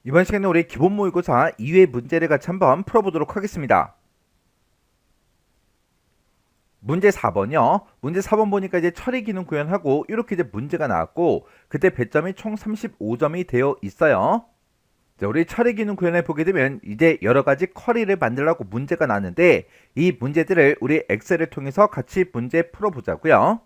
이번 시간에 우리 기본 모의고사 2회 문제를 같이 한번 풀어보도록 하겠습니다. 문제 4번이요. 문제 4번 보니까 이제 처리 기능 구현하고 이렇게 이제 문제가 나왔고 그때 배점이 총 35점이 되어 있어요. 자, 우리 처리 기능 구현을 보게 되면 이제 여러 가지 쿼리를 만들라고 문제가 나왔는데 이 문제들을 우리 엑셀을 통해서 같이 문제 풀어보자고요.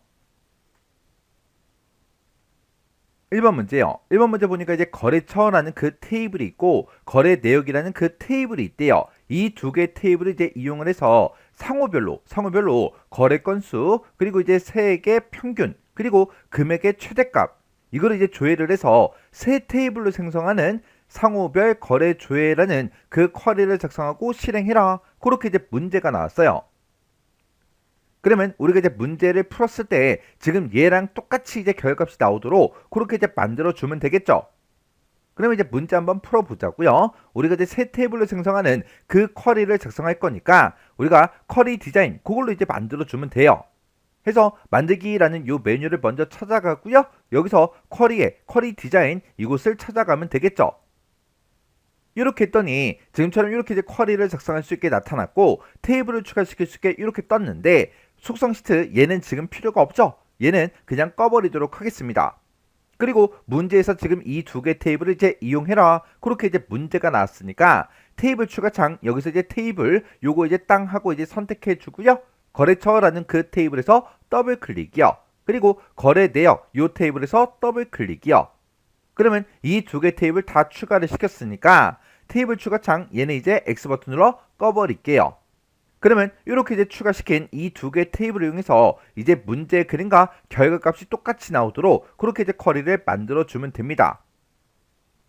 1번 문제요. 1번 문제 보니까 이제 거래처라는 그 테이블이 있고 거래 내역이라는 그 테이블이 있대요. 이 두 개 테이블을 이제 이용을 해서 상호별로 거래 건수 그리고 이제 세액의 평균 그리고 금액의 최대값 이거를 이제 조회를 해서 세 테이블로 생성하는 상호별 거래 조회라는 그 쿼리를 작성하고 실행해라. 그렇게 이제 문제가 나왔어요. 그러면 우리가 이제 문제를 풀었을 때 지금 얘랑 똑같이 이제 결과값이 나오도록 그렇게 이제 만들어 주면 되겠죠. 그러면 이제 문제 한번 풀어보자고요. 우리가 이제 새 테이블로 생성하는 그 쿼리를 작성할 거니까 우리가 쿼리 디자인 그걸로 이제 만들어 주면 돼요. 해서 만들기라는 요 메뉴를 먼저 찾아가고요. 여기서 쿼리 디자인 이곳을 찾아가면 되겠죠. 이렇게 했더니 지금처럼 이렇게 이제 쿼리를 작성할 수 있게 나타났고 테이블을 추가시킬 수 있게 이렇게 떴는데 속성 시트 얘는 지금 필요가 없죠. 얘는 그냥 꺼버리도록 하겠습니다. 그리고 문제에서 지금 이 두 개 테이블을 이제 이용해라. 그렇게 이제 문제가 나왔으니까 테이블 추가창 여기서 이제 테이블 요거 이제 땅 하고 이제 선택해 주고요. 거래처라는 그 테이블에서 더블 클릭이요. 그리고 거래 내역 요 테이블에서 더블 클릭이요. 그러면 이 두 개 테이블 다 추가를 시켰으니까 테이블 추가창 얘는 이제 X 버튼으로 꺼버릴게요. 그러면 이렇게 이제 추가시킨 이 두 개 테이블을 이용해서 이제 문제 그림과 결과값이 똑같이 나오도록 그렇게 이제 쿼리를 만들어 주면 됩니다.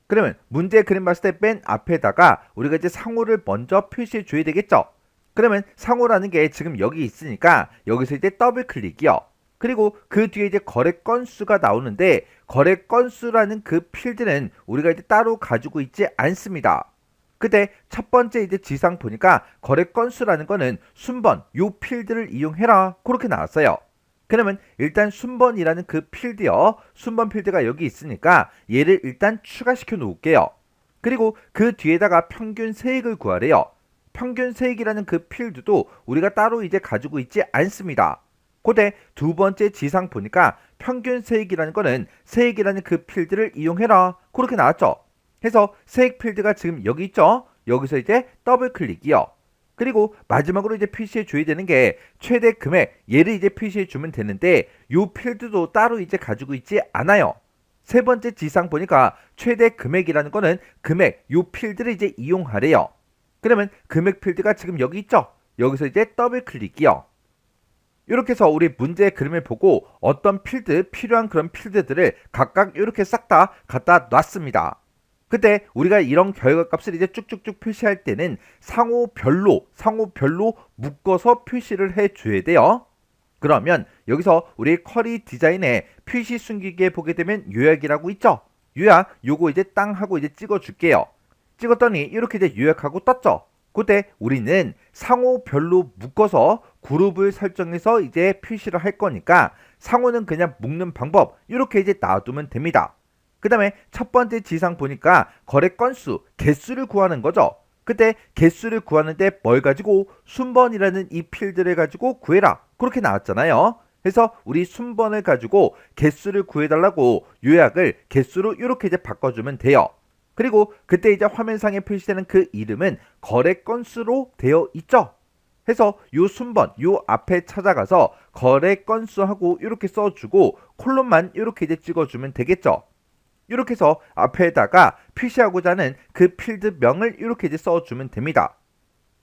그러면 문제 그림 봤을 때 맨 앞에다가 우리가 이제 상호를 먼저 표시해 줘야 되겠죠. 그러면 상호라는 게 지금 여기 있으니까 여기서 이제 더블 클릭이요. 그리고 그 뒤에 이제 거래 건수가 나오는데 거래 건수라는 그 필드는 우리가 이제 따로 가지고 있지 않습니다. 그때 첫 번째 이제 지상 보니까 거래 건수라는 거는 순번 요 필드를 이용해라 그렇게 나왔어요. 그러면 일단 순번이라는 그 필드요. 순번 필드가 여기 있으니까 얘를 일단 추가시켜 놓을게요. 그리고 그 뒤에다가 평균 세액을 구하래요. 평균 세액이라는 그 필드도 우리가 따로 이제 가지고 있지 않습니다. 그때 두 번째 지상 보니까 평균 세액이라는 거는 세액이라는 그 필드를 이용해라 그렇게 나왔죠. 해서 세액 필드가 지금 여기 있죠. 여기서 이제 더블 클릭이요. 그리고 마지막으로 이제 표시해 줘야 되는 게 최대 금액 얘를 이제 표시해 주면 되는데 요 필드도 따로 이제 가지고 있지 않아요. 세 번째 지상 보니까 최대 금액이라는 거는 금액 요 필드를 이제 이용하래요. 그러면 금액 필드가 지금 여기 있죠. 여기서 이제 더블 클릭이요. 이렇게 해서 우리 문제 그림을 보고 어떤 필요한 그런 필드들을 각각 이렇게 싹 다 갖다 놨습니다. 그때 우리가 이런 결과값을 이제 쭉쭉쭉 표시할 때는 상호별로 묶어서 표시를 해줘야 돼요. 그러면 여기서 우리 쿼리 디자인에 표시 숨기기에 보게 되면 요약이라고 있죠. 요약 요거 이제 땅 하고 이제 찍어줄게요. 찍었더니 이렇게 이제 요약하고 떴죠. 그때 우리는 상호별로 묶어서 그룹을 설정해서 이제 표시를 할 거니까 상호는 그냥 묶는 방법 이렇게 이제 놔두면 됩니다. 그 다음에 첫 번째 지상 보니까 거래 건수, 개수를 구하는 거죠. 그때 개수를 구하는데 뭘 가지고 순번이라는 이 필드를 가지고 구해라. 그렇게 나왔잖아요. 그래서 우리 순번을 가지고 개수를 구해달라고 요약을 개수로 이렇게 이제 바꿔주면 돼요. 그리고 그때 이제 화면상에 표시되는 그 이름은 거래 건수로 되어 있죠. 해서 요 순번 요 앞에 찾아가서 거래 건수하고 이렇게 써주고 콜론만 이렇게 이제 찍어주면 되겠죠. 이렇게 해서 앞에다가 표시하고자 하는 그 필드명을 이렇게 이제 써주면 됩니다.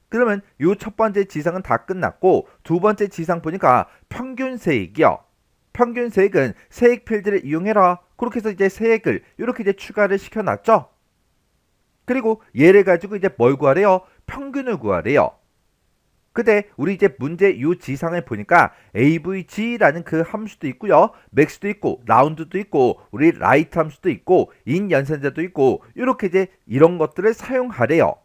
그러면 요 첫 번째 지상은 다 끝났고 두 번째 지상 보니까 평균 세액이요. 평균 세액은 세액 필드를 이용해라. 그렇게 해서 이제 세액을 이렇게 이제 추가를 시켜놨죠. 그리고 얘를 가지고 이제 뭘 구하래요? 평균을 구하래요. 근데 우리 이제 문제 요 지상을 보니까 avg라는 그 함수도 있고요. max도 있고 라운드도 있고 우리 라이트 함수도 있고 인 연산자도 있고 이렇게 이제 이런 것들을 사용하래요.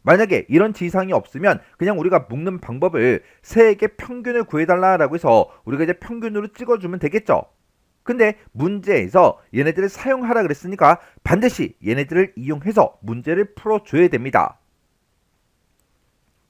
만약에 이런 지상이 없으면 그냥 우리가 묶는 방법을 세액의 평균을 구해달라고 해서 우리가 이제 평균으로 찍어주면 되겠죠. 근데 문제에서 얘네들을 사용하라 그랬으니까 반드시 얘네들을 이용해서 문제를 풀어줘야 됩니다.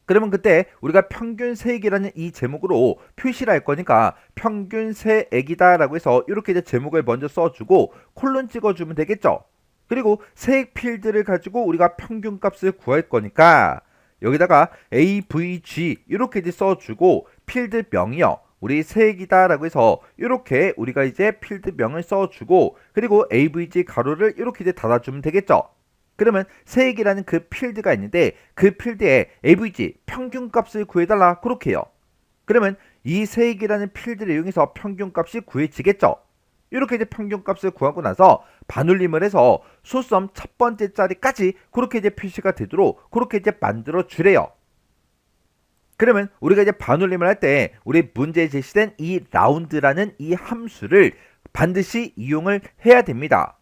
그러면 그때 우리가 평균 세액이라는 이 제목으로 표시를 할 거니까 평균 세액이다 라고 해서 이렇게 이제 제목을 먼저 써주고 콜론 찍어주면 되겠죠. 그리고 세액 필드를 가지고 우리가 평균값을 구할 거니까 여기다가 AVG 이렇게 이제 써주고 필드명이요. 우리 세액이다 라고 해서 이렇게 우리가 이제 필드명을 써주고 그리고 AVG 가로를 이렇게 이제 닫아주면 되겠죠. 그러면 세액이라는 그 필드가 있는데 그 필드에 AVG 평균값을 구해달라 그렇게 해요. 그러면 이 세액이라는 필드를 이용해서 평균값이 구해지겠죠. 이렇게 이제 평균값을 구하고 나서 반올림을 해서 소수점 첫 번째 자리까지 그렇게 이제 표시가 되도록 그렇게 이제 만들어 주래요. 그러면 우리가 이제 반올림을 할 때 우리 문제에 제시된 이 라운드라는 이 함수를 반드시 이용을 해야 됩니다.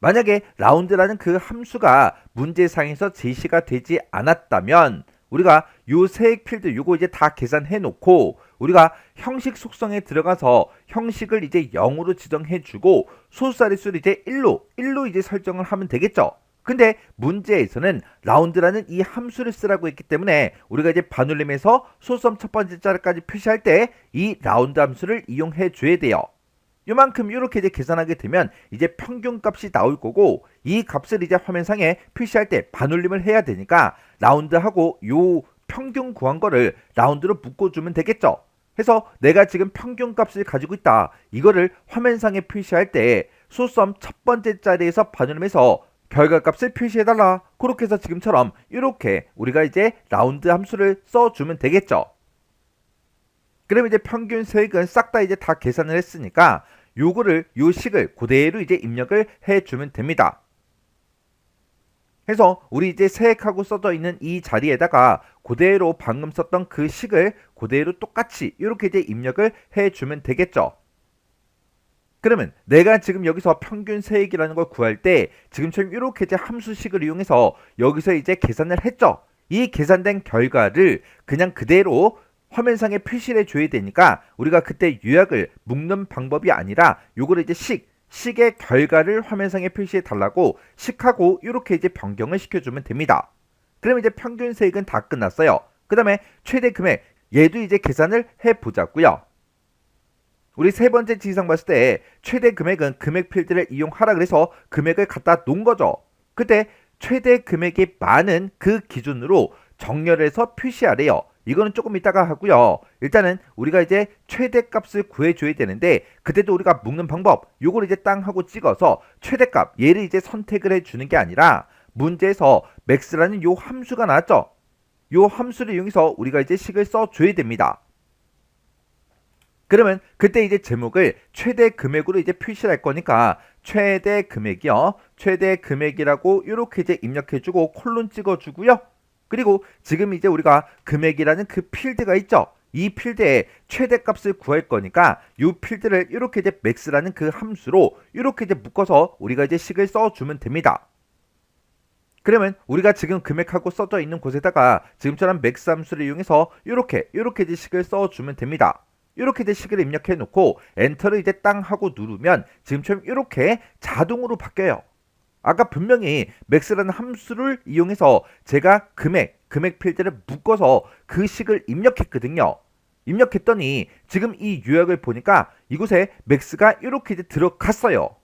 만약에 라운드라는 그 함수가 문제상에서 제시가 되지 않았다면 우리가 요 세액 필드 요거 이제 다 계산해 놓고 우리가 형식 속성에 들어가서 형식을 이제 0으로 지정해 주고 소수자릿수를 이제 1로 이제 설정을 하면 되겠죠. 근데 문제에서는 라운드라는 이 함수를 쓰라고 했기 때문에 우리가 이제 반올림에서 소수점 첫 번째 자리까지 표시할 때 이 라운드 함수를 이용해 줘야 돼요. 요만큼 이렇게 이제 계산하게 되면 이제 평균값이 나올 거고 이 값을 이제 화면상에 표시할 때 반올림을 해야 되니까 라운드하고 요 평균 구한 거를 라운드로 묶어주면 되겠죠. 해서 내가 지금 평균값을 가지고 있다. 이거를 화면상에 표시할 때 소수점 첫 번째 자리에서 반올림해서 결과값을 표시해달라. 그렇게 해서 지금처럼 이렇게 우리가 이제 라운드 함수를 써주면 되겠죠. 그럼 이제 평균 세액은 싹 다 이제 다 계산을 했으니까 요거를 요 식을 그대로 이제 입력을 해주면 됩니다. 해서 우리 이제 세액하고 써져 있는 이 자리에다가 그대로 방금 썼던 그 식을 그대로 똑같이 이렇게 이제 입력을 해주면 되겠죠. 그러면 내가 지금 여기서 평균 세액이라는 걸 구할 때 지금처럼 이렇게 이제 함수식을 이용해서 여기서 이제 계산을 했죠. 이 계산된 결과를 그냥 그대로 화면상에 표시를 해줘야 되니까 우리가 그때 요약을 묶는 방법이 아니라 요거를 이제 식의 결과를 화면상에 표시해 달라고 식하고 이렇게 이제 변경을 시켜주면 됩니다. 그러면 이제 평균 세액은 다 끝났어요. 그 다음에 최대 금액 얘도 이제 계산을 해보자고요. 우리 세 번째 지시사항 봤을 때 최대 금액은 금액 필드를 이용하라 그래서 금액을 갖다 놓은 거죠. 그때 최대 금액이 많은 그 기준으로 정렬해서 표시하래요. 이거는 조금 이따가 하고요. 일단은 우리가 이제 최대값을 구해줘야 되는데 그때도 우리가 묶는 방법 요걸 이제 땅 하고 찍어서 최대값 얘를 이제 선택을 해주는 게 아니라 문제에서 max라는 요 함수가 나왔죠. 요 함수를 이용해서 우리가 이제 식을 써줘야 됩니다. 그러면 그때 이제 제목을 최대 금액으로 이제 표시를 할 거니까 최대 금액이요. 최대 금액이라고 이렇게 이제 입력해주고 콜론 찍어주고요. 그리고 지금 이제 우리가 금액이라는 그 필드가 있죠. 이 필드에 최대값을 구할 거니까 이 필드를 이렇게 이제 max라는 그 함수로 이렇게 이제 묶어서 우리가 이제 식을 써주면 됩니다. 그러면 우리가 지금 금액하고 써져 있는 곳에다가 지금처럼 max 함수를 이용해서 이렇게 이제 식을 써주면 됩니다. 이렇게 이제 식을 입력해 놓고 엔터를 이제 땅 하고 누르면 지금처럼 이렇게 자동으로 바뀌어요. 아까 분명히 max라는 함수를 이용해서 제가 금액 필드를 묶어서 그 식을 입력했거든요. 입력했더니 지금 이 요약을 보니까 이곳에 max가 이렇게 이제 들어갔어요.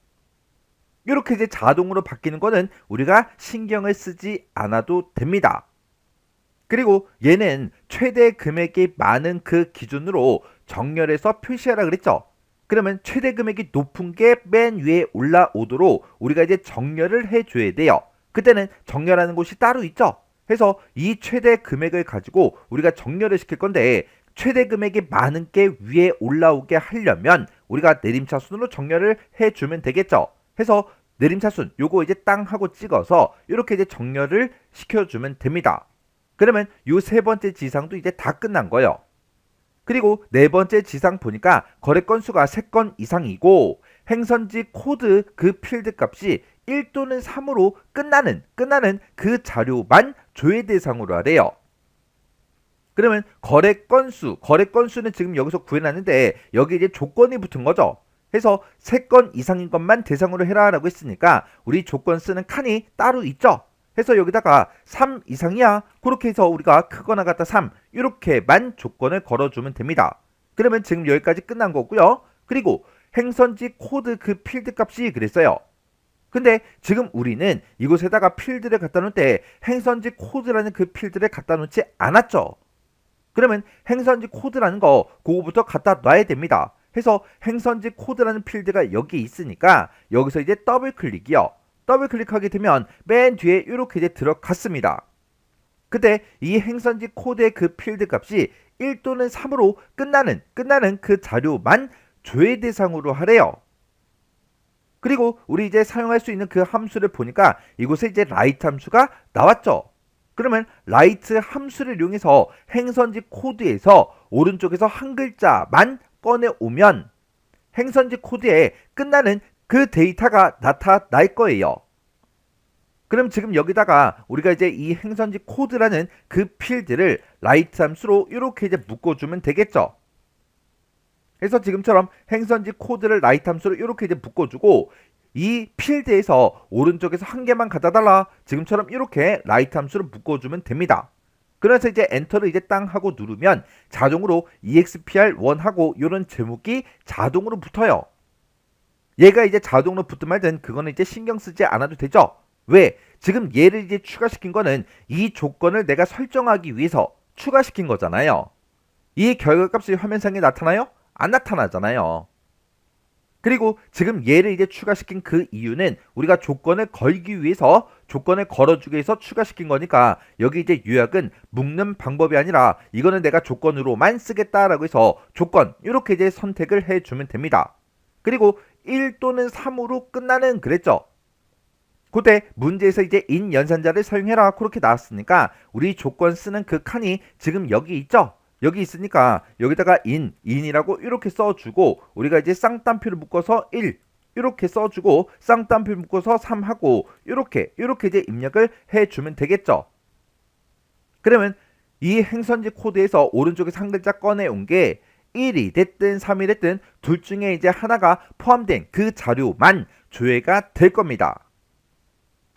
이렇게 이제 자동으로 바뀌는 거는 우리가 신경을 쓰지 않아도 됩니다. 그리고 얘는 최대 금액이 많은 그 기준으로 정렬해서 표시하라 그랬죠. 그러면 최대 금액이 높은 게 맨 위에 올라오도록 우리가 이제 정렬을 해줘야 돼요. 그때는 정렬하는 곳이 따로 있죠. 해서 이 최대 금액을 가지고 우리가 정렬을 시킬 건데 최대 금액이 많은 게 위에 올라오게 하려면 우리가 내림차순으로 정렬을 해주면 되겠죠. 해서 내림차순 요거 이제 땅 하고 찍어서 이렇게 이제 정렬을 시켜주면 됩니다. 그러면 요 세 번째 지상도 이제 다 끝난 거예요. 그리고 네 번째 지상 보니까 거래 건수가 3건 이상이고 행선지 코드 그 필드 값이 1 또는 3으로 끝나는 그 자료만 조회 대상으로 하래요. 그러면 거래 건수는 지금 여기서 구해놨는데 여기 이제 조건이 붙은 거죠. 해서 3건 이상인 것만 대상으로 해라 라고 했으니까 우리 조건 쓰는 칸이 따로 있죠. 해서 여기다가 3 이상이야. 그렇게 해서 우리가 크거나 같다 3 이렇게만 조건을 걸어주면 됩니다. 그러면 지금 여기까지 끝난 거고요. 그리고 행선지 코드 그 필드 값이 그랬어요. 근데 지금 우리는 이곳에다가 필드를 갖다 놓을 때 행선지 코드라는 그 필드를 갖다 놓지 않았죠. 그러면 행선지 코드라는 거 그거부터 갖다 놔야 됩니다. 해서 행선지 코드라는 필드가 여기 있으니까 여기서 이제 더블 클릭이요. 더블 클릭하게 되면 맨 뒤에 이렇게 이제 들어갔습니다. 그때 이 행선지 코드의 그 필드 값이 1 또는 3으로 끝나는 그 자료만 조회 대상으로 하래요. 그리고 우리 이제 사용할 수 있는 그 함수를 보니까 이곳에 이제 라이트 함수가 나왔죠. 그러면 라이트 함수를 이용해서 행선지 코드에서 오른쪽에서 한 글자만 꺼내오면 행선지 코드에 끝나는 그 데이터가 나타날 거예요. 그럼 지금 여기다가 우리가 이제 이 행선지 코드라는 그 필드를 라이트 함수로 이렇게 이제 묶어주면 되겠죠. 그래서 지금처럼 행선지 코드를 라이트 함수로 이렇게 이제 묶어주고 이 필드에서 오른쪽에서 한 개만 갖다 달라. 지금처럼 이렇게 라이트 함수로 묶어주면 됩니다. 그래서 이제 엔터를 이제 땅 하고 누르면 자동으로 EXPR1하고 이런 제목이 자동으로 붙어요. 얘가 이제 자동으로 붙든 말든 그거는 이제 신경 쓰지 않아도 되죠. 왜? 지금 얘를 이제 추가시킨 거는 이 조건을 내가 설정하기 위해서 추가시킨 거잖아요. 이 결과값이 화면상에 나타나요? 안 나타나잖아요. 그리고 지금 얘를 이제 추가시킨 그 이유는 우리가 조건을 걸기 위해서 조건을 걸어주기 위해서 추가시킨 거니까 여기 이제 요약은 묶는 방법이 아니라 이거는 내가 조건으로만 쓰겠다라고 해서 조건 이렇게 이제 선택을 해주면 됩니다. 그리고 1 또는 3으로 끝나는 그랬죠. 그때 문제에서 이제 인 연산자를 사용해라 그렇게 나왔으니까 우리 조건 쓰는 그 칸이 지금 여기 있죠. 여기 있으니까 여기다가 인이라고 이렇게 써주고 우리가 이제 쌍따옴표를 묶어서 1 이렇게 써주고 쌍따옴표 묶어서 3하고 이렇게 이제 입력을 해주면 되겠죠. 그러면 이 행선지 코드에서 오른쪽에서 한 글자 꺼내온 게 1이 됐든 3이 됐든 둘 중에 이제 하나가 포함된 그 자료만 조회가 될 겁니다.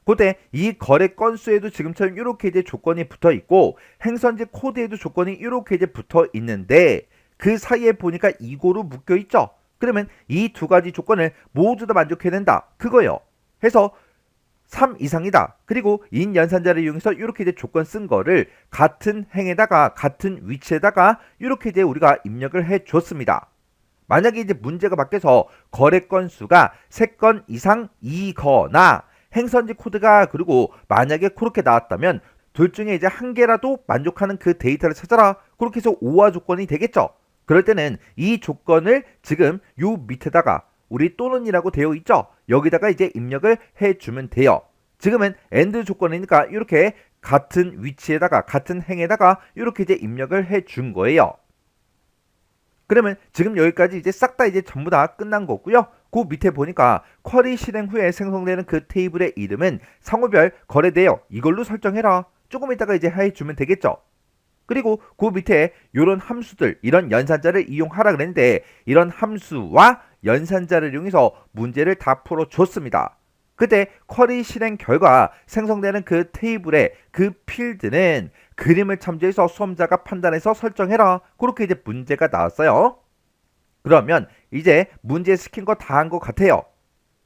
그때 이 거래 건수에도 지금처럼 이렇게 이제 조건이 붙어 있고 행선지 코드에도 조건이 이렇게 이제 붙어 있는데 그 사이에 보니까 이고로 묶여 있죠. 그러면 이 두 가지 조건을 모두 다 만족해야 된다. 그거요. 해서 3 이상이다. 그리고 인 연산자를 이용해서 이렇게 이제 조건 쓴 거를 같은 행에다가 같은 위치에다가 이렇게 이제 우리가 입력을 해 줬습니다. 만약에 이제 문제가 바뀌어서 거래 건수가 3건 이상이거나 행선지 코드가 그리고 만약에 그렇게 나왔다면 둘 중에 이제 한 개라도 만족하는 그 데이터를 찾아라. 그렇게 해서 오화 조건이 되겠죠. 그럴 때는 이 조건을 지금 요 밑에다가 우리 또는이라고 되어 있죠. 여기다가 이제 입력을 해주면 돼요. 지금은 엔드 조건이니까 이렇게 같은 위치에다가 같은 행에다가 이렇게 이제 입력을 해준 거예요. 그러면 지금 여기까지 이제 싹 다 이제 전부 다 끝난 거고요. 그 밑에 보니까 쿼리 실행 후에 생성되는 그 테이블의 이름은 상호별 거래 내역 이걸로 설정해라. 조금 이따가 이제 해주면 되겠죠. 그리고 그 밑에 이런 함수들 이런 연산자를 이용하라 그랬는데 이런 함수와 연산자를 이용해서 문제를 다 풀어줬습니다. 그때 쿼리 실행 결과 생성되는 그 테이블의 그 필드는 그림을 참조해서 수험자가 판단해서 설정해라. 그렇게 이제 문제가 나왔어요. 그러면 이제 문제 시킨 거 다 한 것 같아요.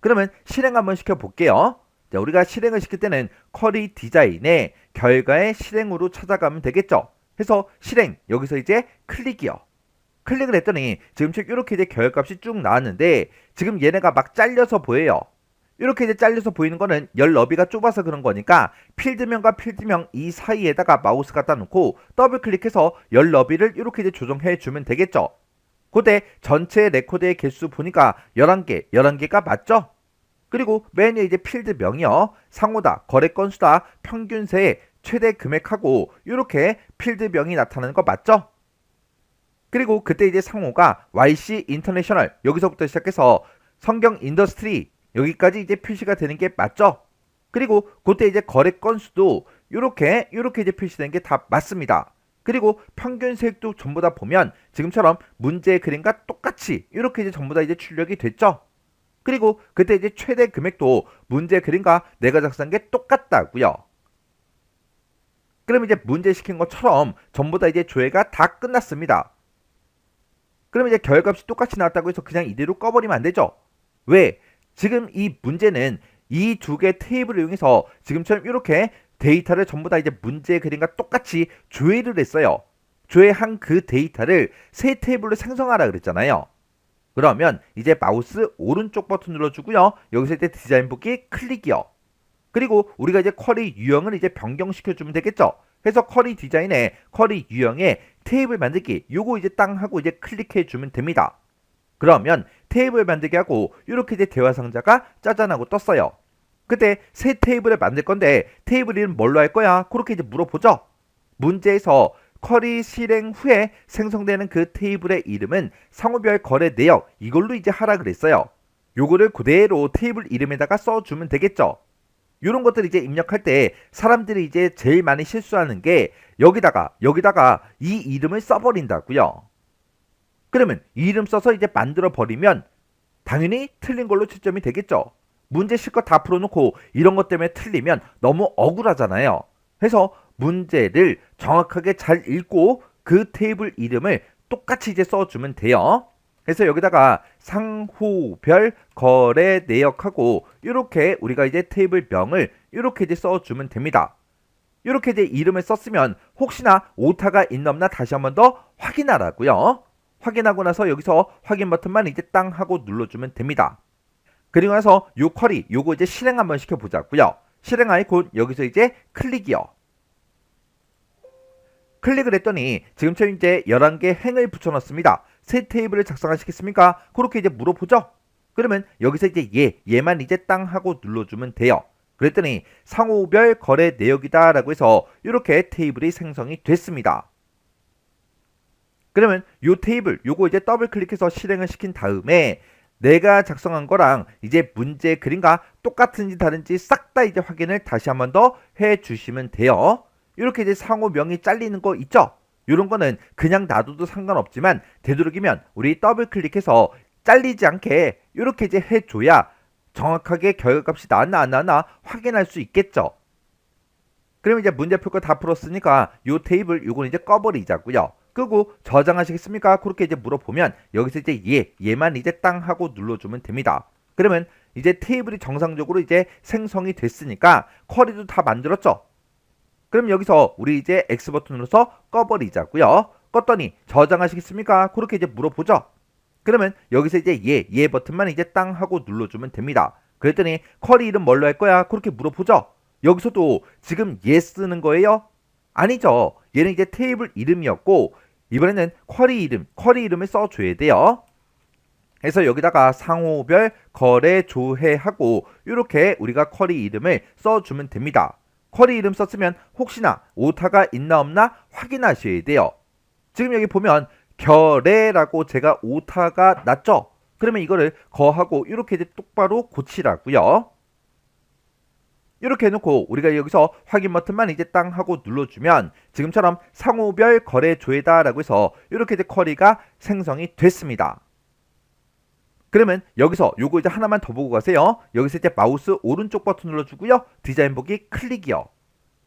그러면 실행 한번 시켜볼게요. 자, 우리가 실행을 시킬 때는 쿼리 디자인의 결과의 실행으로 찾아가면 되겠죠. 해서 실행 여기서 이제 클릭이요. 클릭을 했더니 지금 이렇게 이제 결과값이 쭉 나왔는데 지금 얘네가 막 잘려서 보여요. 이렇게 이제 잘려서 보이는 거는 열 너비가 좁아서 그런 거니까 필드명과 필드명 이 사이에다가 마우스 갖다 놓고 더블 클릭해서 열 너비를 이렇게 이제 조정해 주면 되겠죠. 그때 전체 레코드의 개수 보니까 11개가 맞죠? 그리고 맨 위에 이제 필드명이요. 상호다, 거래 건수다, 평균세, 최대 금액하고 이렇게 필드명이 나타나는 거 맞죠? 그리고 그때 이제 상호가 YC 인터내셔널 여기서부터 시작해서 성경 인더스트리 여기까지 이제 표시가 되는 게 맞죠? 그리고 그때 이제 거래 건수도 이렇게 이제 표시되는 게 다 맞습니다. 그리고 평균 세액도 전부 다 보면 지금처럼 문제의 그림과 똑같이 이렇게 이제 전부 다 이제 출력이 됐죠. 그리고 그때 이제 최대 금액도 문제 그림과 내가 작성한 게 똑같다고요. 그럼 이제 문제 시킨 것처럼 전부 다 이제 조회가 다 끝났습니다. 그럼 이제 결과값이 똑같이 나왔다고 해서 그냥 이대로 꺼버리면 안 되죠. 왜? 지금 이 문제는 이 두 개 테이블을 이용해서 지금처럼 이렇게 데이터를 전부 다 이제 문제 그림과 똑같이 조회를 했어요. 조회한 그 데이터를 세 테이블로 생성하라 그랬잖아요. 그러면 이제 마우스 오른쪽 버튼 눌러주고요. 여기서 이제 디자인 보기 클릭이요. 그리고 우리가 이제 쿼리 유형을 이제 변경시켜주면 되겠죠. 그래서 쿼리 디자인에 쿼리 유형에 테이블 만들기 요거 이제 땅 하고 이제 클릭해주면 됩니다. 그러면 테이블 만들기 하고 이렇게 이제 대화 상자가 짜잔 하고 떴어요. 그때 새 테이블을 만들 건데 테이블 이름 뭘로 할 거야? 그렇게 이제 물어보죠. 문제에서 쿼리 실행 후에 생성되는 그 테이블의 이름은 상호별 거래 내역 이걸로 이제 하라 그랬어요. 요거를 그대로 테이블 이름에다가 써주면 되겠죠. 이런 것들 이제 입력할 때 사람들이 이제 제일 많이 실수하는 게 여기다가 이 이름을 써버린다고요. 그러면 이 이름 써서 이제 만들어 버리면 당연히 틀린 걸로 채점이 되겠죠. 문제 실컷 다 풀어놓고 이런 것 때문에 틀리면 너무 억울하잖아요. 그래서 문제를 정확하게 잘 읽고 그 테이블 이름을 똑같이 이제 써주면 돼요. 그래서 여기다가 상호별 거래 내역하고 이렇게 우리가 이제 테이블 명을 이렇게 이제 써주면 됩니다. 이렇게 이제 이름을 썼으면 혹시나 오타가 있나 없나 다시 한번 더 확인하라고요. 확인하고 나서 여기서 확인 버튼만 이제 땅 하고 눌러주면 됩니다. 그리고 나서 요 쿼리 요거 이제 실행 한번 시켜보자고요. 실행 아이콘 여기서 이제 클릭이요. 클릭을 했더니 지금처럼 이제 11개 행을 붙여놨습니다. 새 테이블을 작성하시겠습니까? 그렇게 이제 물어보죠. 그러면 여기서 이제 얘만 이제 땅 하고 눌러주면 돼요. 그랬더니 상호별 거래 내역이다 라고 해서 이렇게 테이블이 생성이 됐습니다. 그러면 요 테이블 요거 이제 더블 클릭해서 실행을 시킨 다음에 내가 작성한 거랑 이제 문제 그림과 똑같은지 다른지 싹 다 이제 확인을 다시 한번 더 해주시면 돼요. 이렇게 이제 상호명이 잘리는 거 있죠? 이런 거는 그냥 놔둬도 상관없지만 되도록이면 우리 더블 클릭해서 잘리지 않게 이렇게 이제 해줘야 정확하게 결과값이 나왔나 안 나왔나 확인할 수 있겠죠. 그럼 이제 문제 풀 거 다 풀었으니까 요 테이블 요건 이제 꺼버리자고요. 끄고 저장하시겠습니까? 그렇게 이제 물어보면 여기서 이제 얘만 이제 땅 하고 눌러주면 됩니다. 그러면 이제 테이블이 정상적으로 이제 생성이 됐으니까 쿼리도 다 만들었죠. 그럼 여기서 우리 이제 X 버튼 눌러서 꺼버리자고요. 껐더니 저장하시겠습니까? 그렇게 이제 물어보죠. 그러면 여기서 이제 얘 버튼만 이제 땅 하고 눌러주면 됩니다. 그랬더니 쿼리 이름 뭘로 할 거야? 그렇게 물어보죠. 여기서도 지금 얘 쓰는 거예요? 아니죠. 얘는 이제 테이블 이름이었고 이번에는 쿼리 이름을 써줘야 돼요. 그래서 여기다가 상호별 거래 조회하고 이렇게 우리가 쿼리 이름을 써주면 됩니다. 쿼리 이름 썼으면 혹시나 오타가 있나 없나 확인하셔야 돼요. 지금 여기 보면 결례라고 제가 오타가 났죠? 그러면 이거를 거하고 이렇게 이제 똑바로 고치라고요. 이렇게 해놓고 우리가 여기서 확인 버튼만 이제 땅 하고 눌러주면 지금처럼 상호별 거래 조회다 라고 해서 이렇게 이제 쿼리가 생성이 됐습니다. 그러면 여기서 요거 이제 하나만 더 보고 가세요. 여기서 이제 마우스 오른쪽 버튼 눌러주고요. 디자인 보기 클릭이요.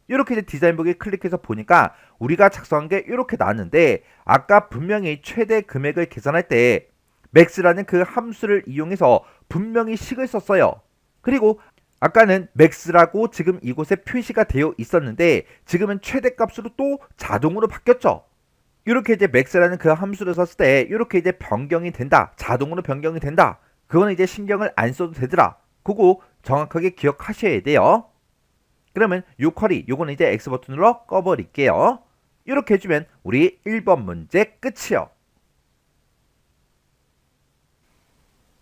이렇게 이제 디자인 보기 클릭해서 보니까 우리가 작성한 게 이렇게 나왔는데 아까 분명히 최대 금액을 계산할 때 max라는 그 함수를 이용해서 분명히 식을 썼어요. 그리고 아까는 max라고 지금 이곳에 표시가 되어 있었는데 지금은 최대값으로 또 자동으로 바뀌었죠. 이렇게 이제 max라는 그 함수를 썼을 때 이렇게 이제 변경이 된다. 자동으로 변경이 된다. 그거는 이제 신경을 안 써도 되더라. 그거 정확하게 기억하셔야 돼요. 그러면 요 쿼리 요거는 이제 X 버튼으로 꺼버릴게요. 이렇게 해주면 우리 1번 문제 끝이요.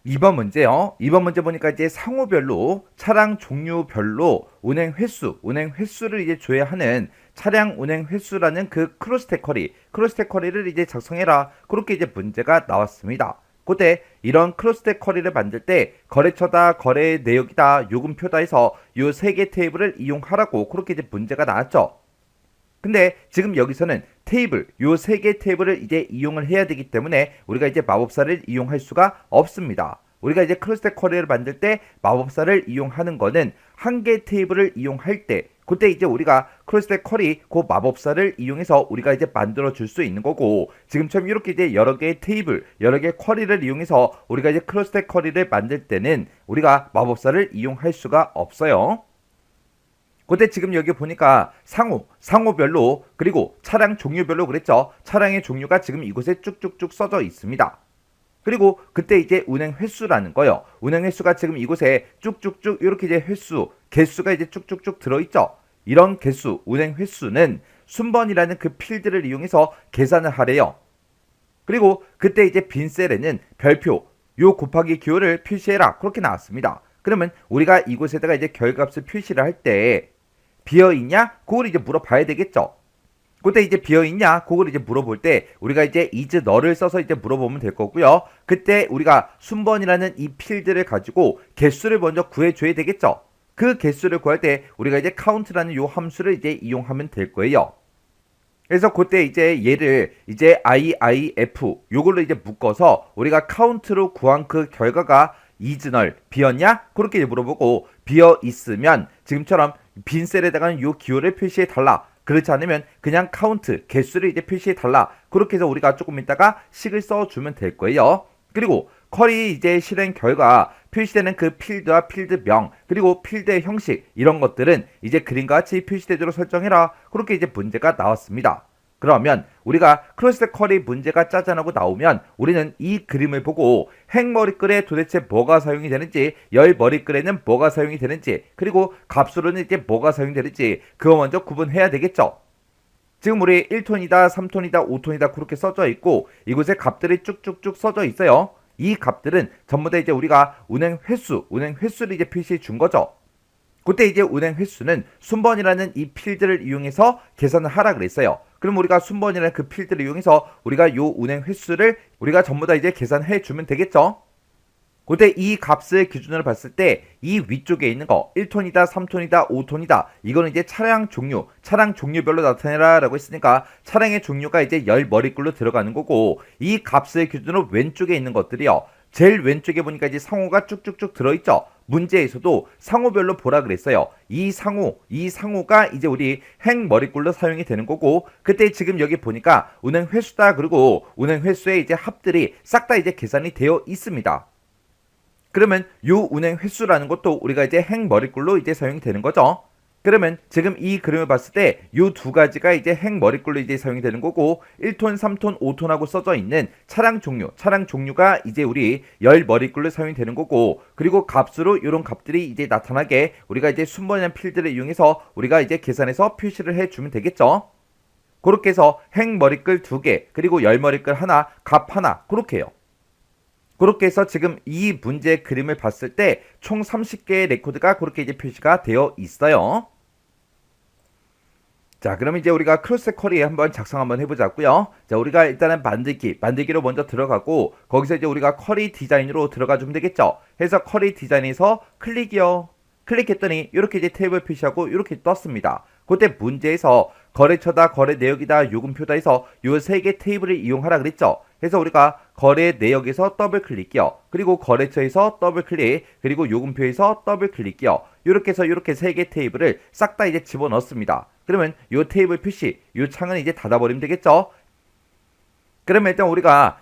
2번 문제요. 2번 문제 보니까 이제 상호별로 차량 종류별로 운행 횟수를 이제 조회하는 차량 운행 횟수라는 그 크로스텍 쿼리를 이제 작성해라. 그렇게 이제 문제가 나왔습니다. 그때 이런 크로스텍 쿼리를 만들 때 거래처다, 거래 내역이다, 요금표다 해서 요 세 개 테이블을 이용하라고 그렇게 이제 문제가 나왔죠. 근데 지금 여기서는 테이블, 요 세 개 테이블을 이제 이용을 해야 되기 때문에 우리가 이제 마법사를 이용할 수가 없습니다. 우리가 이제 크로스텍 쿼리를 만들 때 마법사를 이용하는 거는 한 개 테이블을 이용할 때 그때 이제 우리가 크로스텍 쿼리 그 마법사를 이용해서 우리가 이제 만들어 줄 수 있는 거고 지금처럼 이렇게 이제 여러 개의 테이블, 여러 개의 쿼리를 이용해서 우리가 이제 크로스텍 쿼리를 만들 때는 우리가 마법사를 이용할 수가 없어요. 그때 지금 여기 보니까 상호별로 그리고 차량 종류별로 그랬죠. 차량의 종류가 지금 이곳에 쭉쭉쭉 써져 있습니다. 그리고 그때 이제 운행 횟수라는 거요. 운행 횟수가 지금 이곳에 쭉쭉쭉 이렇게 이제 개수가 이제 쭉쭉쭉 들어있죠. 이런 개수, 운행 횟수는 순번이라는 그 필드를 이용해서 계산을 하래요. 그리고 그때 이제 빈 셀에는 별표, 요 곱하기 기호를 표시해라. 그렇게 나왔습니다. 그러면 우리가 이곳에다가 이제 결값을 표시를 할 때 비어있냐? 그걸 이제 물어봐야 되겠죠. 그때 이제 비어있냐? 그걸 이제 물어볼 때 우리가 이제 is null을 써서 이제 물어보면 될 거고요. 그때 우리가 순번이라는 이 필드를 가지고 개수를 먼저 구해줘야 되겠죠. 그 개수를 구할 때 우리가 이제 count라는 요 함수를 이제 이용하면 될 거예요. 그래서 그때 이제 얘를 이제 IIF 요걸로 이제 묶어서 우리가 count로 구한 그 결과가 is null 비었냐? 그렇게 이제 물어보고 비어 있으면 지금처럼 빈 셀에다가는 요 기호를 표시해 달라. 그렇지 않으면 그냥 카운트 개수를 이제 표시해 달라. 그렇게 해서 우리가 조금 있다가 식을 써주면 될 거예요. 그리고 쿼리 이제 실행 결과 표시되는 그 필드와 필드명 그리고 필드의 형식 이런 것들은 이제 그림과 같이 표시되도록 설정해라. 그렇게 이제 문제가 나왔습니다. 그러면 우리가 크로스텍 쿼리 문제가 짜잔하고 나오면 우리는 이 그림을 보고 행머리글에 도대체 뭐가 사용이 되는지 열머리글에는 뭐가 사용이 되는지 그리고 값으로는 이제 뭐가 사용이 되는지 그거 먼저 구분해야 되겠죠. 지금 우리 1톤이다 3톤이다 5톤이다 그렇게 써져 있고 이곳에 값들이 쭉쭉쭉 써져 있어요. 이 값들은 전부 다 이제 우리가 운행 횟수를 이제 표시해 준 거죠. 그때 이제 운행 횟수는 순번이라는 이 필드를 이용해서 계산을 하라 그랬어요. 그럼 우리가 순번이라는 그 필드를 이용해서 우리가 요 운행 횟수를 우리가 전부 다 이제 계산해 주면 되겠죠. 그때 이 값을 기준으로 봤을 때 이 위쪽에 있는 거 1톤이다 3톤이다 5톤이다 이거는 이제 차량 종류별로 나타내라 라고 했으니까 차량의 종류가 이제 열 머리글로 들어가는 거고 이 값을 기준으로 왼쪽에 있는 것들이요. 제일 왼쪽에 보니까 이제 상호가 쭉쭉쭉 들어있죠. 문제에서도 상호별로 보라 그랬어요. 이 상호가 이제 우리 행 머리글로 사용이 되는 거고 그때 지금 여기 보니까 운행 횟수다 그리고 운행 횟수의 이제 합들이 싹 다 이제 계산이 되어 있습니다. 그러면 요 운행 횟수라는 것도 우리가 이제 행 머리글로 이제 사용이 되는 거죠. 그러면 지금 이 그림을 봤을 때 요 두 가지가 이제 행 머리글로 이제 사용이 되는 거고 1톤, 3톤, 5톤하고 써져 있는 차량 종류가 이제 우리 열 머리글로 사용이 되는 거고 그리고 값으로 이런 값들이 이제 나타나게 우리가 이제 순번이라는 필드를 이용해서 우리가 이제 계산해서 표시를 해주면 되겠죠. 그렇게 해서 행 머리글 2개 그리고 열 머리글 하나, 값 하나 그렇게 해요. 그렇게 해서 지금 이 문제 그림을 봤을 때 총 30개의 레코드가 그렇게 이제 표시가 되어 있어요. 자, 그럼 이제 우리가 크로스텍 쿼리 한번 작성 한번 해보자고요. 자, 우리가 일단은 만들기로 먼저 들어가고 거기서 이제 우리가 쿼리 디자인으로 들어가 주면 되겠죠. 해서 쿼리 디자인에서 클릭했더니 이렇게 이제 테이블 표시하고 이렇게 떴습니다. 그때 문제에서 거래처다, 거래 내역이다, 요금표다 해서 요 세 개 테이블을 이용하라 그랬죠. 그래서 우리가 거래 내역에서 더블 클릭이요. 그리고 거래처에서 더블 클릭, 그리고 요금표에서 더블 클릭이요. 이렇게 해서 이렇게 세 개 테이블을 싹 다 이제 집어넣습니다. 그러면 요 테이블 표시, 요 창은 이제 닫아버리면 되겠죠. 그러면 일단 우리가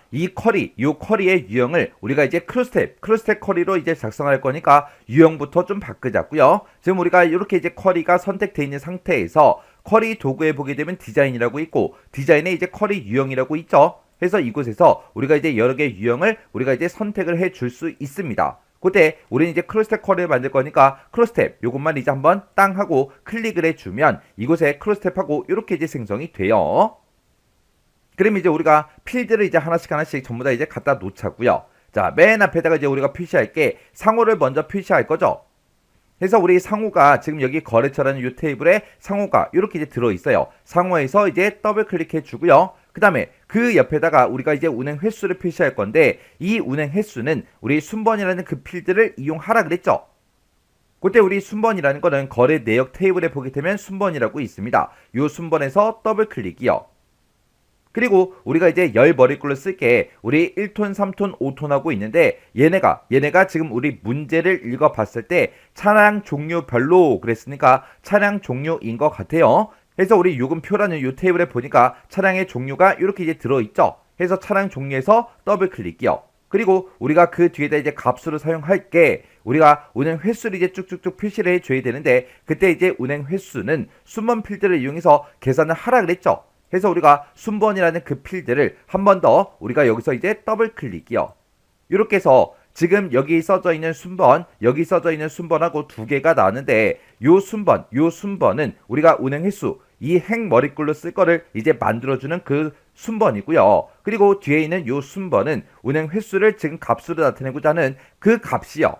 요 쿼리의 유형을 우리가 이제 크로스텍 쿼리로 이제 작성할 거니까 유형부터 좀 바꾸자고요. 지금 우리가 이렇게 이제 쿼리가 선택되어 있는 상태에서 쿼리 도구에 보게 되면 디자인이라고 있고 디자인에 이제 쿼리 유형이라고 있죠. 그래서 이곳에서 우리가 이제 여러 개의 유형을 우리가 이제 선택을 해 줄 수 있습니다. 그때 우리는 이제 크로스텍 쿼리를 만들 거니까 크로스텝 요것만 이제 한번 땅 하고 클릭을 해주면 이곳에 크로스텝하고 이렇게 이제 생성이 돼요. 그럼 이제 우리가 필드를 이제 하나씩 전부 다 이제 갖다 놓자고요. 자, 맨 앞에다가 이제 우리가 표시할 게 상호를 먼저 표시할 거죠. 그래서 우리 상호가 지금 여기 거래처라는 이 테이블에 상호가 이렇게 이제 들어 있어요. 상호에서 이제 더블 클릭해 주고요. 그 다음에 그 옆에다가 우리가 이제 운행 횟수를 표시할 건데 이 운행 횟수는 우리 순번이라는 그 필드를 이용하라 그랬죠. 그때 우리 순번이라는 거는 거래 내역 테이블에 보게 되면 순번이라고 있습니다. 요 순번에서 더블 클릭이요. 그리고 우리가 이제 열 머리글로 쓸게 우리 1톤, 3톤, 5톤 하고 있는데 얘네가 지금 우리 문제를 읽어봤을 때 차량 종류별로 그랬으니까 차량 종류인 것 같아요. 그래서 우리 요금표라는 요 테이블에 보니까 차량의 종류가 이렇게 이제 들어있죠. 해서 차량 종류에서 더블 클릭이요. 그리고 우리가 그 뒤에다 이제 값수를 사용할 게 우리가 운행 횟수를 이제 쭉쭉쭉 표시를 해줘야 되는데 그때 이제 운행 횟수는 순번 필드를 이용해서 계산을 하라 그랬죠. 해서 우리가 순번이라는 그 필드를 한 번 더 우리가 여기서 이제 더블 클릭이요. 이렇게 해서 지금 여기 써져 있는 순번, 여기 써져 있는 순번하고 두 개가 나왔는데 요 순번은 우리가 운행 횟수, 이 행머리글로 쓸 거를 이제 만들어주는 그 순번이고요. 그리고 뒤에 있는 요 순번은 운행 횟수를 지금 값으로 나타내고자 하는 그 값이요.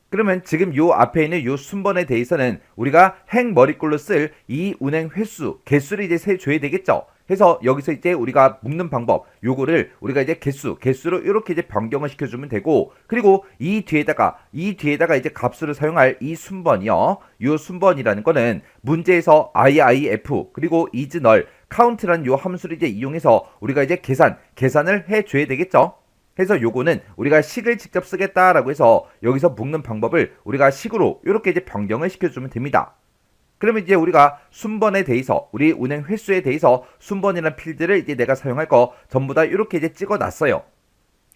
그러면 지금 요 앞에 있는 요 순번에 대해서는 우리가 행머리글로 쓸 이 운행 횟수, 개수를 이제 세줘야 되겠죠. 해서 여기서 이제 우리가 묶는 방법, 요거를 우리가 이제 개수로 이렇게 이제 변경을 시켜주면 되고, 그리고 이 뒤에다가 이제 값수를 사용할 이 순번이요. 요 순번이라는 거는 문제에서 IIF 그리고 is null, count라는 요 함수를 이제 이용해서 우리가 이제 계산을 해줘야 되겠죠. 해서 요거는 우리가 식을 직접 쓰겠다라고 해서 여기서 묶는 방법을 우리가 식으로 이렇게 이제 변경을 시켜주면 됩니다. 그러면 이제 우리가 순번에 대해서 우리 운행 횟수에 대해서 순번이라는 필드를 이제 내가 사용할 거 전부 다 이렇게 이제 찍어놨어요.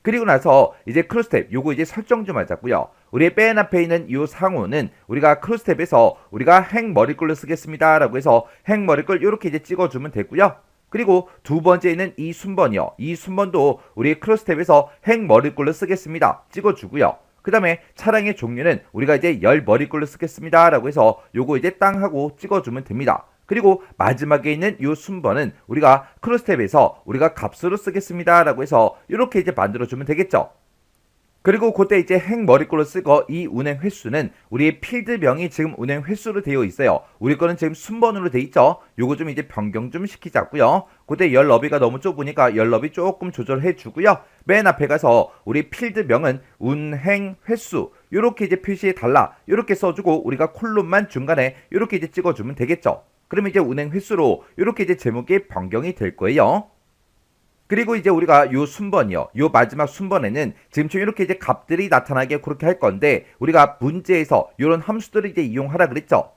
그리고 나서 이제 크루스텝 요거 이제 설정 좀 하자고요. 우리 맨 앞에 있는 이 상호는 우리가 크루스텝에서 우리가 행머리글로 쓰겠습니다라고 해서 행머리글 이렇게 이제 찍어주면 되고요. 그리고 두 번째는 이 순번이요. 이 순번도 우리 크루스텝에서 행머리글로 쓰겠습니다. 찍어주고요. 그 다음에 차량의 종류는 우리가 이제 열 머리글로 쓰겠습니다 라고 해서 요거 이제 땅 하고 찍어주면 됩니다. 그리고 마지막에 있는 요 순번은 우리가 크루스텝에서 우리가 값으로 쓰겠습니다 라고 해서 이렇게 이제 만들어주면 되겠죠. 그리고 그때 이제 행머리글로 쓰고 이 운행 횟수는 우리의 필드명이 지금 운행 횟수로 되어 있어요. 우리 거는 지금 순번으로 되어 있죠. 요거 좀 이제 변경 좀 시키자고요. 그때 열 너비가 너무 좁으니까 열 너비 조금 조절해 주고요. 맨 앞에 가서 우리 필드명은 운행 횟수 요렇게 이제 표시해 달라. 요렇게 써주고 우리가 콜론만 중간에 요렇게 이제 찍어주면 되겠죠. 그러면 이제 운행 횟수로 요렇게 이제 제목이 변경이 될 거예요. 그리고 이제 우리가 요 순번이요. 요 마지막 순번에는 지금처럼 이렇게 이제 값들이 나타나게 그렇게 할 건데 우리가 문제에서 요런 함수들을 이제 이용하라 그랬죠.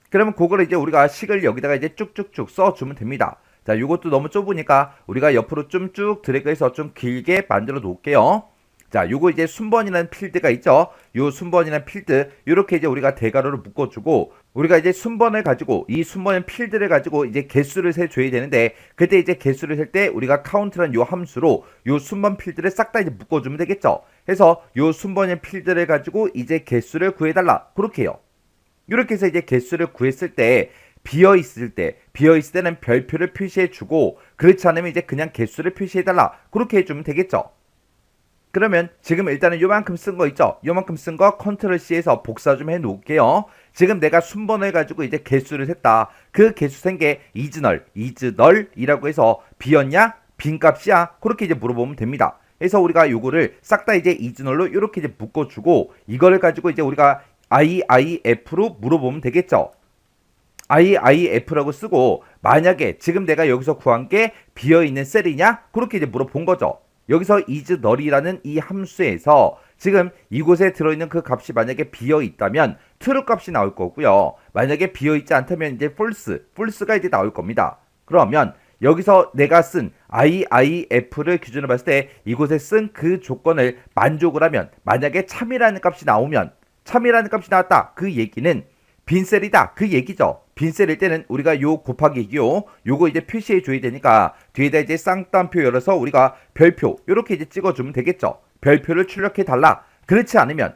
그러면 그거를 이제 우리가 식을 여기다가 이제 쭉쭉쭉 써주면 됩니다. 자, 요것도 너무 좁으니까 우리가 옆으로 좀 쭉 드래그해서 좀 길게 만들어 놓을게요. 자, 요거 이제 순번이라는 필드가 있죠. 요 순번이라는 필드, 요렇게 이제 우리가 대괄호를 묶어주고, 우리가 이제 순번을 가지고, 이 순번의 필드를 가지고 이제 개수를 세줘야 되는데, 그때 이제 개수를 셀 때 우리가 카운트라는 요 함수로 요 순번 필드를 싹 다 이제 묶어주면 되겠죠. 해서 요 순번의 필드를 가지고 이제 개수를 구해달라. 그렇게 해요. 이렇게 해서 이제 개수를 구했을 때, 비어있을 때는 별표를 표시해주고, 그렇지 않으면 이제 그냥 개수를 표시해달라. 그렇게 해주면 되겠죠. 그러면 지금 일단은 요만큼 쓴 거 있죠? 요만큼 쓴 거 컨트롤 C에서 복사 좀 해 놓을게요. 지금 내가 순번을 가지고 이제 개수를 셌다. 그 개수 센 게 is null이라고 해서 비었냐? 빈값이야? 그렇게 이제 물어보면 됩니다. 그래서 우리가 요거를 싹 다 이제 is null로 이렇게 이제 묶어주고 이거를 가지고 이제 우리가 IIF로 물어보면 되겠죠. IIF라고 쓰고 만약에 지금 내가 여기서 구한 게 비어있는 셀이냐? 그렇게 이제 물어본 거죠. 여기서 is null이라는 이 함수에서 지금 이곳에 들어있는 그 값이 만약에 비어있다면 true 값이 나올 거고요. 만약에 비어있지 않다면 이제 false가 이제 나올 겁니다. 그러면 여기서 내가 쓴 IIF를 기준으로 봤을 때 이곳에 쓴 그 조건을 만족을 하면 만약에 참이라는 값이 나오면 참이라는 값이 나왔다. 그 얘기는 빈셀이다. 그 얘기죠. 빈셀일 때는 우리가 요 곱하기 요거 이제 표시해 줘야 되니까 뒤에다 이제 쌍따옴표 열어서 우리가 별표 요렇게 이제 찍어주면 되겠죠. 별표를 출력해 달라. 그렇지 않으면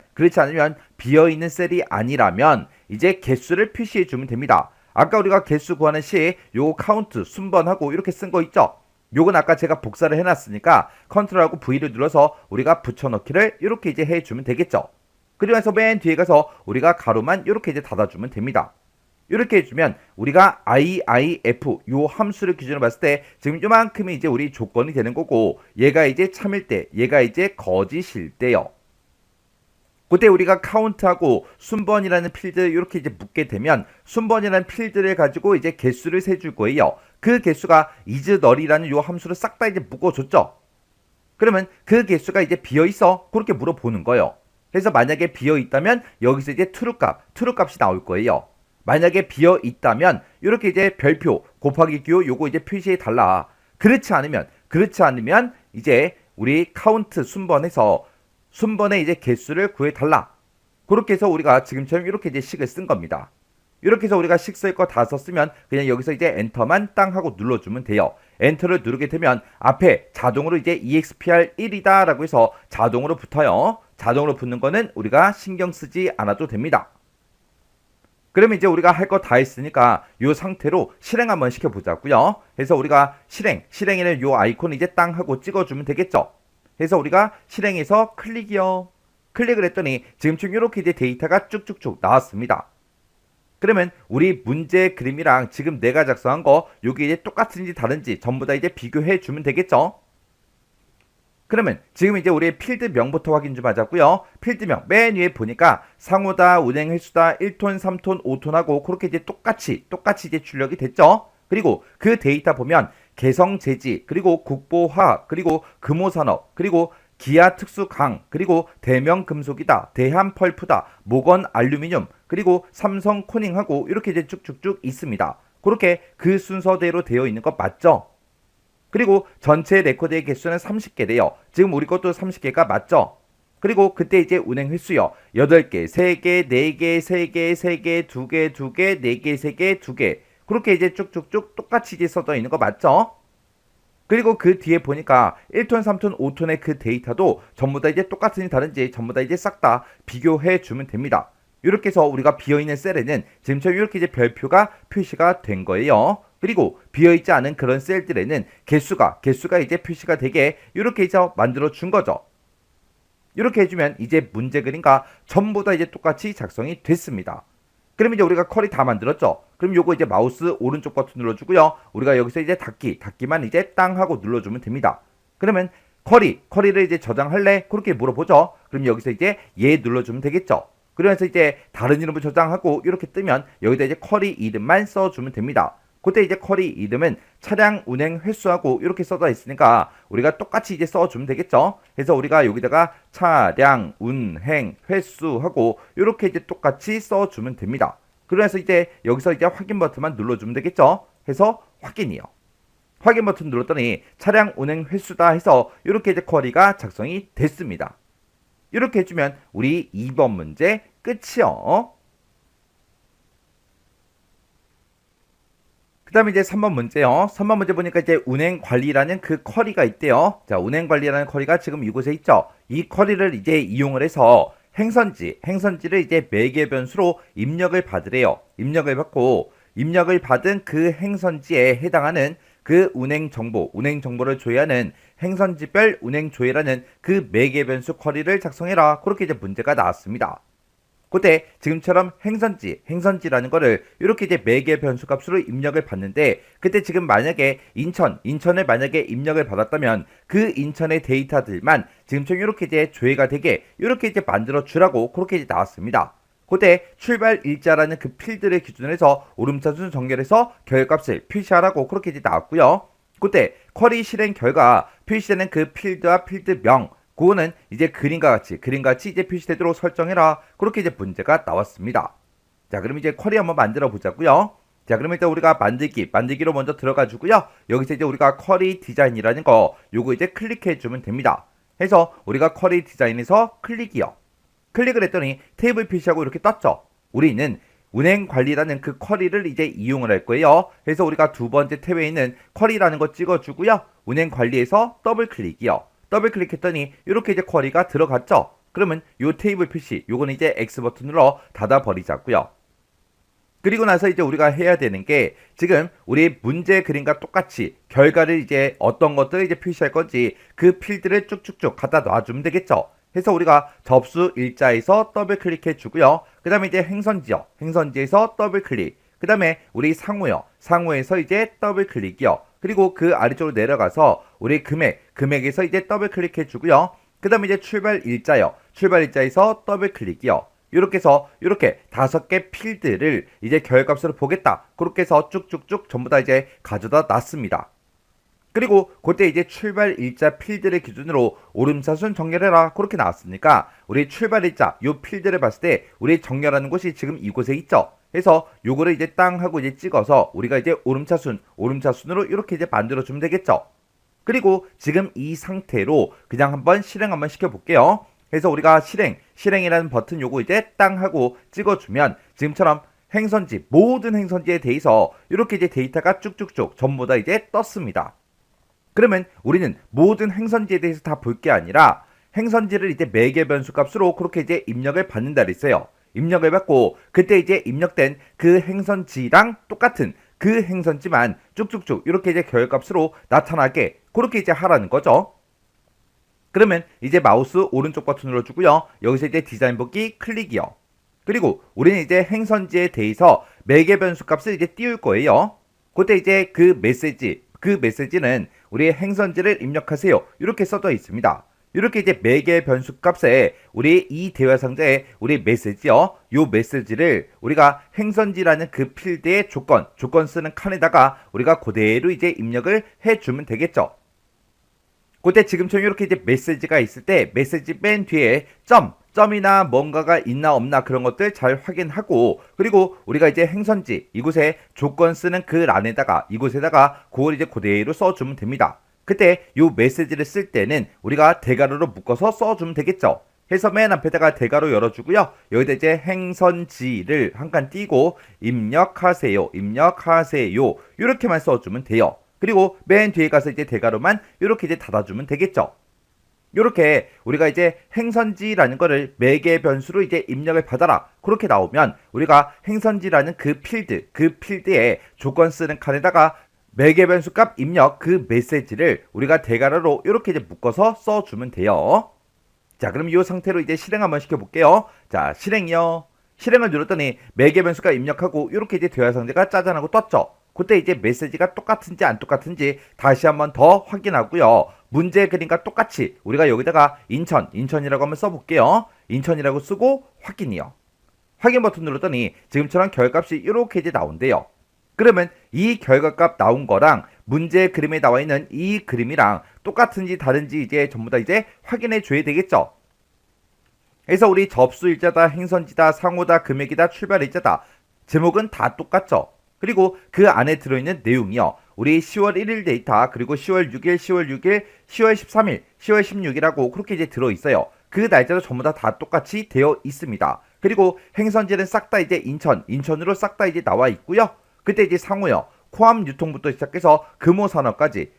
비어있는 셀이 아니라면 이제 개수를 표시해 주면 됩니다. 아까 우리가 개수 구하는 시에 요 카운트 순번하고 이렇게 쓴 거 있죠. 요건 아까 제가 복사를 해놨으니까 컨트롤하고 V를 눌러서 우리가 붙여넣기를 이렇게 이제 해주면 되겠죠. 그리고 나서 맨 뒤에 가서 우리가 가로만 이렇게 이제 닫아주면 됩니다. 이렇게 해주면 우리가 IIF 요 함수를 기준으로 봤을 때 지금 요만큼이 이제 우리 조건이 되는 거고 얘가 이제 참일 때 얘가 이제 거짓일 때요. 그때 우리가 카운트하고 순번이라는 필드 이렇게 이제 묻게 되면 순번이라는 필드를 가지고 이제 개수를 세줄 거예요. 그 개수가 isNull이라는 요 함수를 싹 다 이제 묶어줬죠. 그러면 그 개수가 이제 비어 있어? 그렇게 물어보는 거예요. 그래서 만약에 비어 있다면 여기서 이제 true 값이 나올 거예요. 만약에 비어 있다면 이렇게 이제 별표 곱하기 q 요거 이제 표시해 달라. 그렇지 않으면 이제 우리 카운트 순번의 이제 개수를 구해 달라. 그렇게 해서 우리가 지금처럼 이렇게 이제 식을 쓴 겁니다. 이렇게 해서 우리가 식 쓸 거 다 썼으면 그냥 여기서 이제 엔터만 땅 하고 눌러주면 돼요. 엔터를 누르게 되면 앞에 자동으로 이제 EXPR1이다 라고 해서 자동으로 붙어요. 자동으로 붙는 거는 우리가 신경 쓰지 않아도 됩니다. 그러면 이제 우리가 할 거 다 했으니까 이 상태로 실행 한번 시켜보자고요. 그래서 우리가 실행에는 이 아이콘 이제 땅 하고 찍어주면 되겠죠. 그래서 우리가 실행해서 클릭이요. 클릭을 했더니 지금처럼 이렇게 이제 데이터가 쭉쭉쭉 나왔습니다. 그러면 우리 문제 그림이랑 지금 내가 작성한 거 여기 이제 똑같은지 다른지 전부 다 이제 비교해 주면 되겠죠. 그러면 지금 이제 우리의 필드명부터 확인 좀 하자고요. 필드명 맨 위에 보니까 상호다, 운행 횟수다, 1톤, 3톤, 5톤하고 그렇게 이제 똑같이 이제 출력이 됐죠. 그리고 그 데이터 보면 개성제지, 그리고 국보화학, 그리고 금호산업, 그리고 기아 특수강, 그리고 대명금속이다, 대한펄프다, 모건 알루미늄, 그리고 삼성 코닝하고 이렇게 이제 쭉쭉쭉 있습니다. 그렇게 그 순서대로 되어 있는 거 맞죠? 그리고 전체 레코드의 개수는 30개래요. 지금 우리 것도 30개가 맞죠? 그리고 그때 이제 운행 횟수요. 8개, 3개, 4개, 3개, 3개, 2개, 2개, 4개, 3개, 2개. 그렇게 이제 쭉쭉쭉 똑같이 이제 써져 있는 거 맞죠? 그리고 그 뒤에 보니까 1톤, 3톤, 5톤의 그 데이터도 전부 다 이제 똑같은지 다른지 전부 다 이제 싹 다 비교해 주면 됩니다. 이렇게 해서 우리가 비어있는 셀에는 지금처럼 이렇게 이제 별표가 표시가 된 거예요. 그리고 비어있지 않은 그런 셀들에는 개수가 이제 표시가 되게 이렇게 해서 만들어 준 거죠. 이렇게 해주면 이제 문제 그림과 전부 다 이제 똑같이 작성이 됐습니다. 그럼 이제 우리가 쿼리 다 만들었죠. 그럼 요거 이제 마우스 오른쪽 버튼 눌러주고요. 우리가 여기서 이제 닫기만 이제 땅 하고 눌러주면 됩니다. 그러면 쿼리를 이제 저장할래? 그렇게 물어보죠. 그럼 여기서 이제 얘 눌러주면 되겠죠. 그러면서 이제 다른 이름을 저장하고 이렇게 뜨면 여기다 이제 쿼리 이름만 써주면 됩니다. 그때 이제 쿼리 이름은 차량 운행 횟수하고 이렇게 써져 있으니까 우리가 똑같이 이제 써주면 되겠죠. 그래서 우리가 여기다가 차량 운행 횟수하고 이렇게 이제 똑같이 써주면 됩니다. 그래서 이제 여기서 이제 확인 버튼만 눌러주면 되겠죠. 해서 확인이요. 확인 버튼 눌렀더니 차량 운행 횟수다 해서 이렇게 이제 쿼리가 작성이 됐습니다. 이렇게 해주면 우리 2번 문제 끝이요. 그 다음에 이제 3번 문제요. 3번 문제 보니까 이제 운행관리라는 그 쿼리가 있대요. 자, 운행관리라는 쿼리가 지금 이곳에 있죠. 이 쿼리를 이제 이용을 해서 행선지를 이제 매개 변수로 입력을 받으래요. 입력을 받은 그 행선지에 해당하는 그 운행 정보를 조회하는 행선지별 운행 조회라는 그 매개 변수 쿼리를 작성해라. 그렇게 이제 문제가 나왔습니다. 그때 지금처럼 행선지라는 거를 이렇게 이제 매개 변수 값으로 입력을 받는데 그때 지금 만약에 인천을 만약에 입력을 받았다면 그 인천의 데이터들만 지금처럼 이렇게 이제 조회가 되게 이렇게 이제 만들어 주라고 그렇게 이제 나왔습니다. 그때 출발 일자라는 그 필드를 기준으로 해서 오름차순 정렬해서 결값을 표시하라고 그렇게 이제 나왔고요. 그때 쿼리 실행 결과 표시되는 그 필드와 필드명 그거는 이제 그림과 같이 이제 표시되도록 설정해라. 그렇게 이제 문제가 나왔습니다. 자, 그럼 이제 쿼리 한번 만들어 보자고요. 자, 그럼 일단 우리가 만들기로 먼저 들어가 주고요. 여기서 이제 우리가 쿼리 디자인이라는 거 요거 이제 클릭해 주면 됩니다. 해서 우리가 쿼리 디자인에서 클릭이요. 클릭을 했더니 테이블 표시하고 이렇게 떴죠. 우리는 운행 관리라는 그 쿼리를 이제 이용을 할 거예요. 그래서 우리가 두 번째 탭에 있는 쿼리라는 거 찍어 주고요. 운행 관리에서 더블 클릭이요. 더블 클릭했더니 이렇게 이제 쿼리가 들어갔죠. 그러면 요 테이블 표시 요거는 이제 X 버튼으로 닫아 버리자고요. 그리고 나서 이제 우리가 해야 되는 게 지금 우리 문제 그림과 똑같이 결과를 이제 어떤 것들을 이제 표시할 건지 그 필드를 쭉쭉쭉 갖다 놔주면 되겠죠. 해서 우리가 접수 일자에서 더블 클릭해 주고요. 그 다음에 이제 행선지에서 더블 클릭. 그 다음에 우리 상호에서 이제 더블 클릭이요. 그리고 그 아래쪽으로 내려가서 우리 금액에서 이제 더블 클릭해 주고요. 그 다음에 이제 출발 일자요. 출발 일자에서 더블 클릭이요. 이렇게 해서 이렇게 5개 필드를 이제 결과값으로 보겠다. 그렇게 해서 쭉쭉쭉 전부 다 이제 가져다 놨습니다. 그리고 그때 이제 출발 일자 필드를 기준으로 오름차순 정렬해라 그렇게 나왔으니까 우리 출발 일자 요 필드를 봤을 때 우리 정렬하는 곳이 지금 이곳에 있죠. 해서 요거를 이제 땅 하고 이제 찍어서 우리가 이제 오름차순으로 이렇게 이제 만들어주면 되겠죠. 그리고 지금 이 상태로 그냥 한번 실행 한번 시켜볼게요. 그래서 우리가 실행이라는 버튼 요거 이제 땅 하고 찍어주면 지금처럼 행선지, 모든 행선지에 대해서 이렇게 이제 데이터가 쭉쭉쭉 전부 다 이제 떴습니다. 그러면 우리는 모든 행선지에 대해서 다 볼 게 아니라 행선지를 이제 매개 변수 값으로 그렇게 이제 입력을 받는다 그랬어요. 입력을 받고 그때 이제 입력된 그 행선지랑 똑같은 그 행선지만 쭉쭉쭉 이렇게 이제 결값으로 나타나게 그렇게 이제 하라는 거죠. 그러면 이제 마우스 오른쪽 버튼 눌러주고요. 여기서 이제 디자인 보기 클릭이요. 그리고 우리는 이제 행선지에 대해서 매개 변수 값을 이제 띄울 거예요. 그때 이제 그 메시지는 우리의 행선지를 입력하세요. 이렇게 써져 있습니다. 이렇게 이제 매개 변수 값에 우리 이 대화 상자에 우리 메시지요. 요 메시지를 우리가 행선지라는 그 필드의 조건 쓰는 칸에다가 우리가 그대로 이제 입력을 해주면 되겠죠. 그때 지금처럼 이렇게 이제 메시지가 있을 때 메시지 맨 뒤에 점이나 뭔가가 있나 없나 그런 것들 잘 확인하고 그리고 우리가 이제 행선지 이곳에 조건 쓰는 그 란에다가 이곳에다가 그걸 이제 그대로 써주면 됩니다. 그때 요 메시지를 쓸 때는 우리가 대괄호로 묶어서 써주면 되겠죠. 해서 맨 앞에다가 대괄호 열어주고요. 여기다 이제 행선지를 한 칸 띄고 입력하세요. 이렇게만 써주면 돼요. 그리고 맨 뒤에 가서 이제 대괄호만 이렇게 이제 닫아주면 되겠죠. 이렇게 우리가 이제 행선지라는 거를 매개 변수로 이제 입력을 받아라 그렇게 나오면 우리가 행선지라는 그 필드에 조건 쓰는 칸에다가 매개 변수 값 입력 그 메시지를 우리가 대괄호로 이렇게 이제 묶어서 써주면 돼요. 자, 그럼 이 상태로 이제 실행 한번 시켜볼게요. 자, 실행이요. 실행을 누르더니 매개 변수가 입력하고 이렇게 이제 대화 상자가 짜잔하고 떴죠. 그때 이제 메시지가 똑같은지 안 똑같은지 다시 한번 더 확인하고요. 문제 그림과 똑같이 우리가 여기다가 인천이라고 한번 써볼게요. 인천이라고 쓰고 확인이요. 확인 버튼 눌렀더니 지금처럼 결과값이 이렇게 이제 나온대요. 그러면 이 결과값 나온 거랑 문제 그림에 나와 있는 이 그림이랑 똑같은지 다른지 이제 전부 다 이제 확인해 줘야 되겠죠. 그래서 우리 접수 일자다, 행선지다, 상호다, 금액이다, 출발 일자다 제목은 다 똑같죠. 그리고 그 안에 들어있는 내용이요. 우리 10월 1일 데이터, 그리고 10월 6일, 10월 13일, 10월 16일하고 그렇게 이제 들어있어요. 그 날짜도 전부 다 똑같이 되어 있습니다. 그리고 행선지는 싹 다 이제 인천으로 싹 다 이제 나와 있고요. 그때 이제 상호요. 코암 유통부터 시작해서 금호산업까지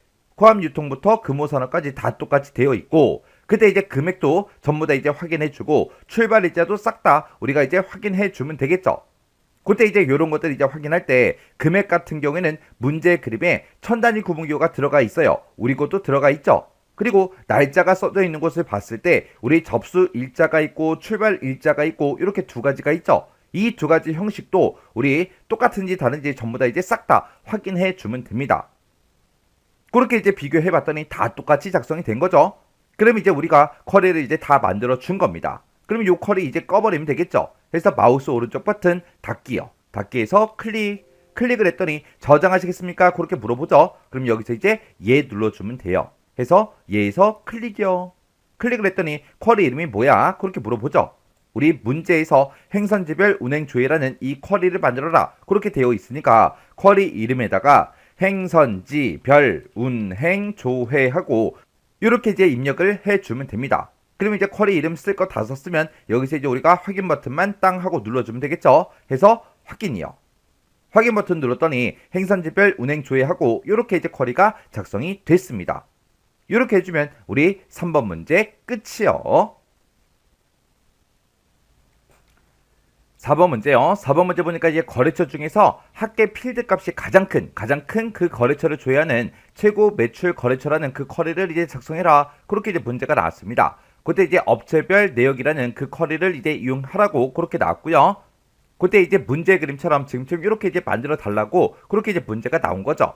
다 똑같이 되어 있고 그때 이제 금액도 전부 다 이제 확인해주고 출발 일자도 싹 다 우리가 이제 확인해주면 되겠죠. 그때 이제 이런 것들 이제 확인할 때 금액 같은 경우에는 문제 그림에 천단위 구분기호가 들어가 있어요. 우리 것도 들어가 있죠. 그리고 날짜가 써져 있는 것을 봤을 때 우리 접수 일자가 있고 출발 일자가 있고 이렇게 두 가지가 있죠. 이 두 가지 형식도 우리 똑같은지 다른지 전부 다 이제 싹 다 확인해 주면 됩니다. 그렇게 이제 비교해 봤더니 다 똑같이 작성이 된 거죠. 그럼 이제 우리가 쿼리를 이제 다 만들어 준 겁니다. 그럼 이 쿼리 이제 꺼버리면 되겠죠. 그래서 마우스 오른쪽 버튼 닫기요. 닫기에서 클릭을 했더니 저장하시겠습니까? 그렇게 물어보죠. 그럼 여기서 이제 예 눌러주면 돼요. 해서 예에서 클릭이요. 클릭을 했더니 쿼리 이름이 뭐야? 그렇게 물어보죠. 우리 문제에서 행선지별 운행조회라는 이 쿼리를 만들어라 그렇게 되어 있으니까 쿼리 이름에다가 행선지별 운행조회하고 이렇게 이제 입력을 해주면 됩니다. 그러면 이제 쿼리 이름 쓸 거 다 썼으면 여기서 이제 우리가 확인 버튼만 땅 하고 눌러주면 되겠죠. 해서 확인이요. 확인 버튼 눌렀더니 행선지별 운행조회하고 이렇게 이제 쿼리가 작성이 됐습니다. 이렇게 해주면 우리 3번 문제 끝이요. 4번 문제요. 4번 문제 보니까 이제 거래처 중에서 합계 필드 값이 가장 큰 그 거래처를 조회하는 최고 매출 거래처라는 그 쿼리를 이제 작성해라. 그렇게 이제 문제가 나왔습니다. 그때 이제 업체별 내역이라는 그 쿼리를 이제 이용하라고 그렇게 나왔고요. 그때 이제 문제 그림처럼 지금처럼 이렇게 이제 만들어 달라고 그렇게 이제 문제가 나온 거죠.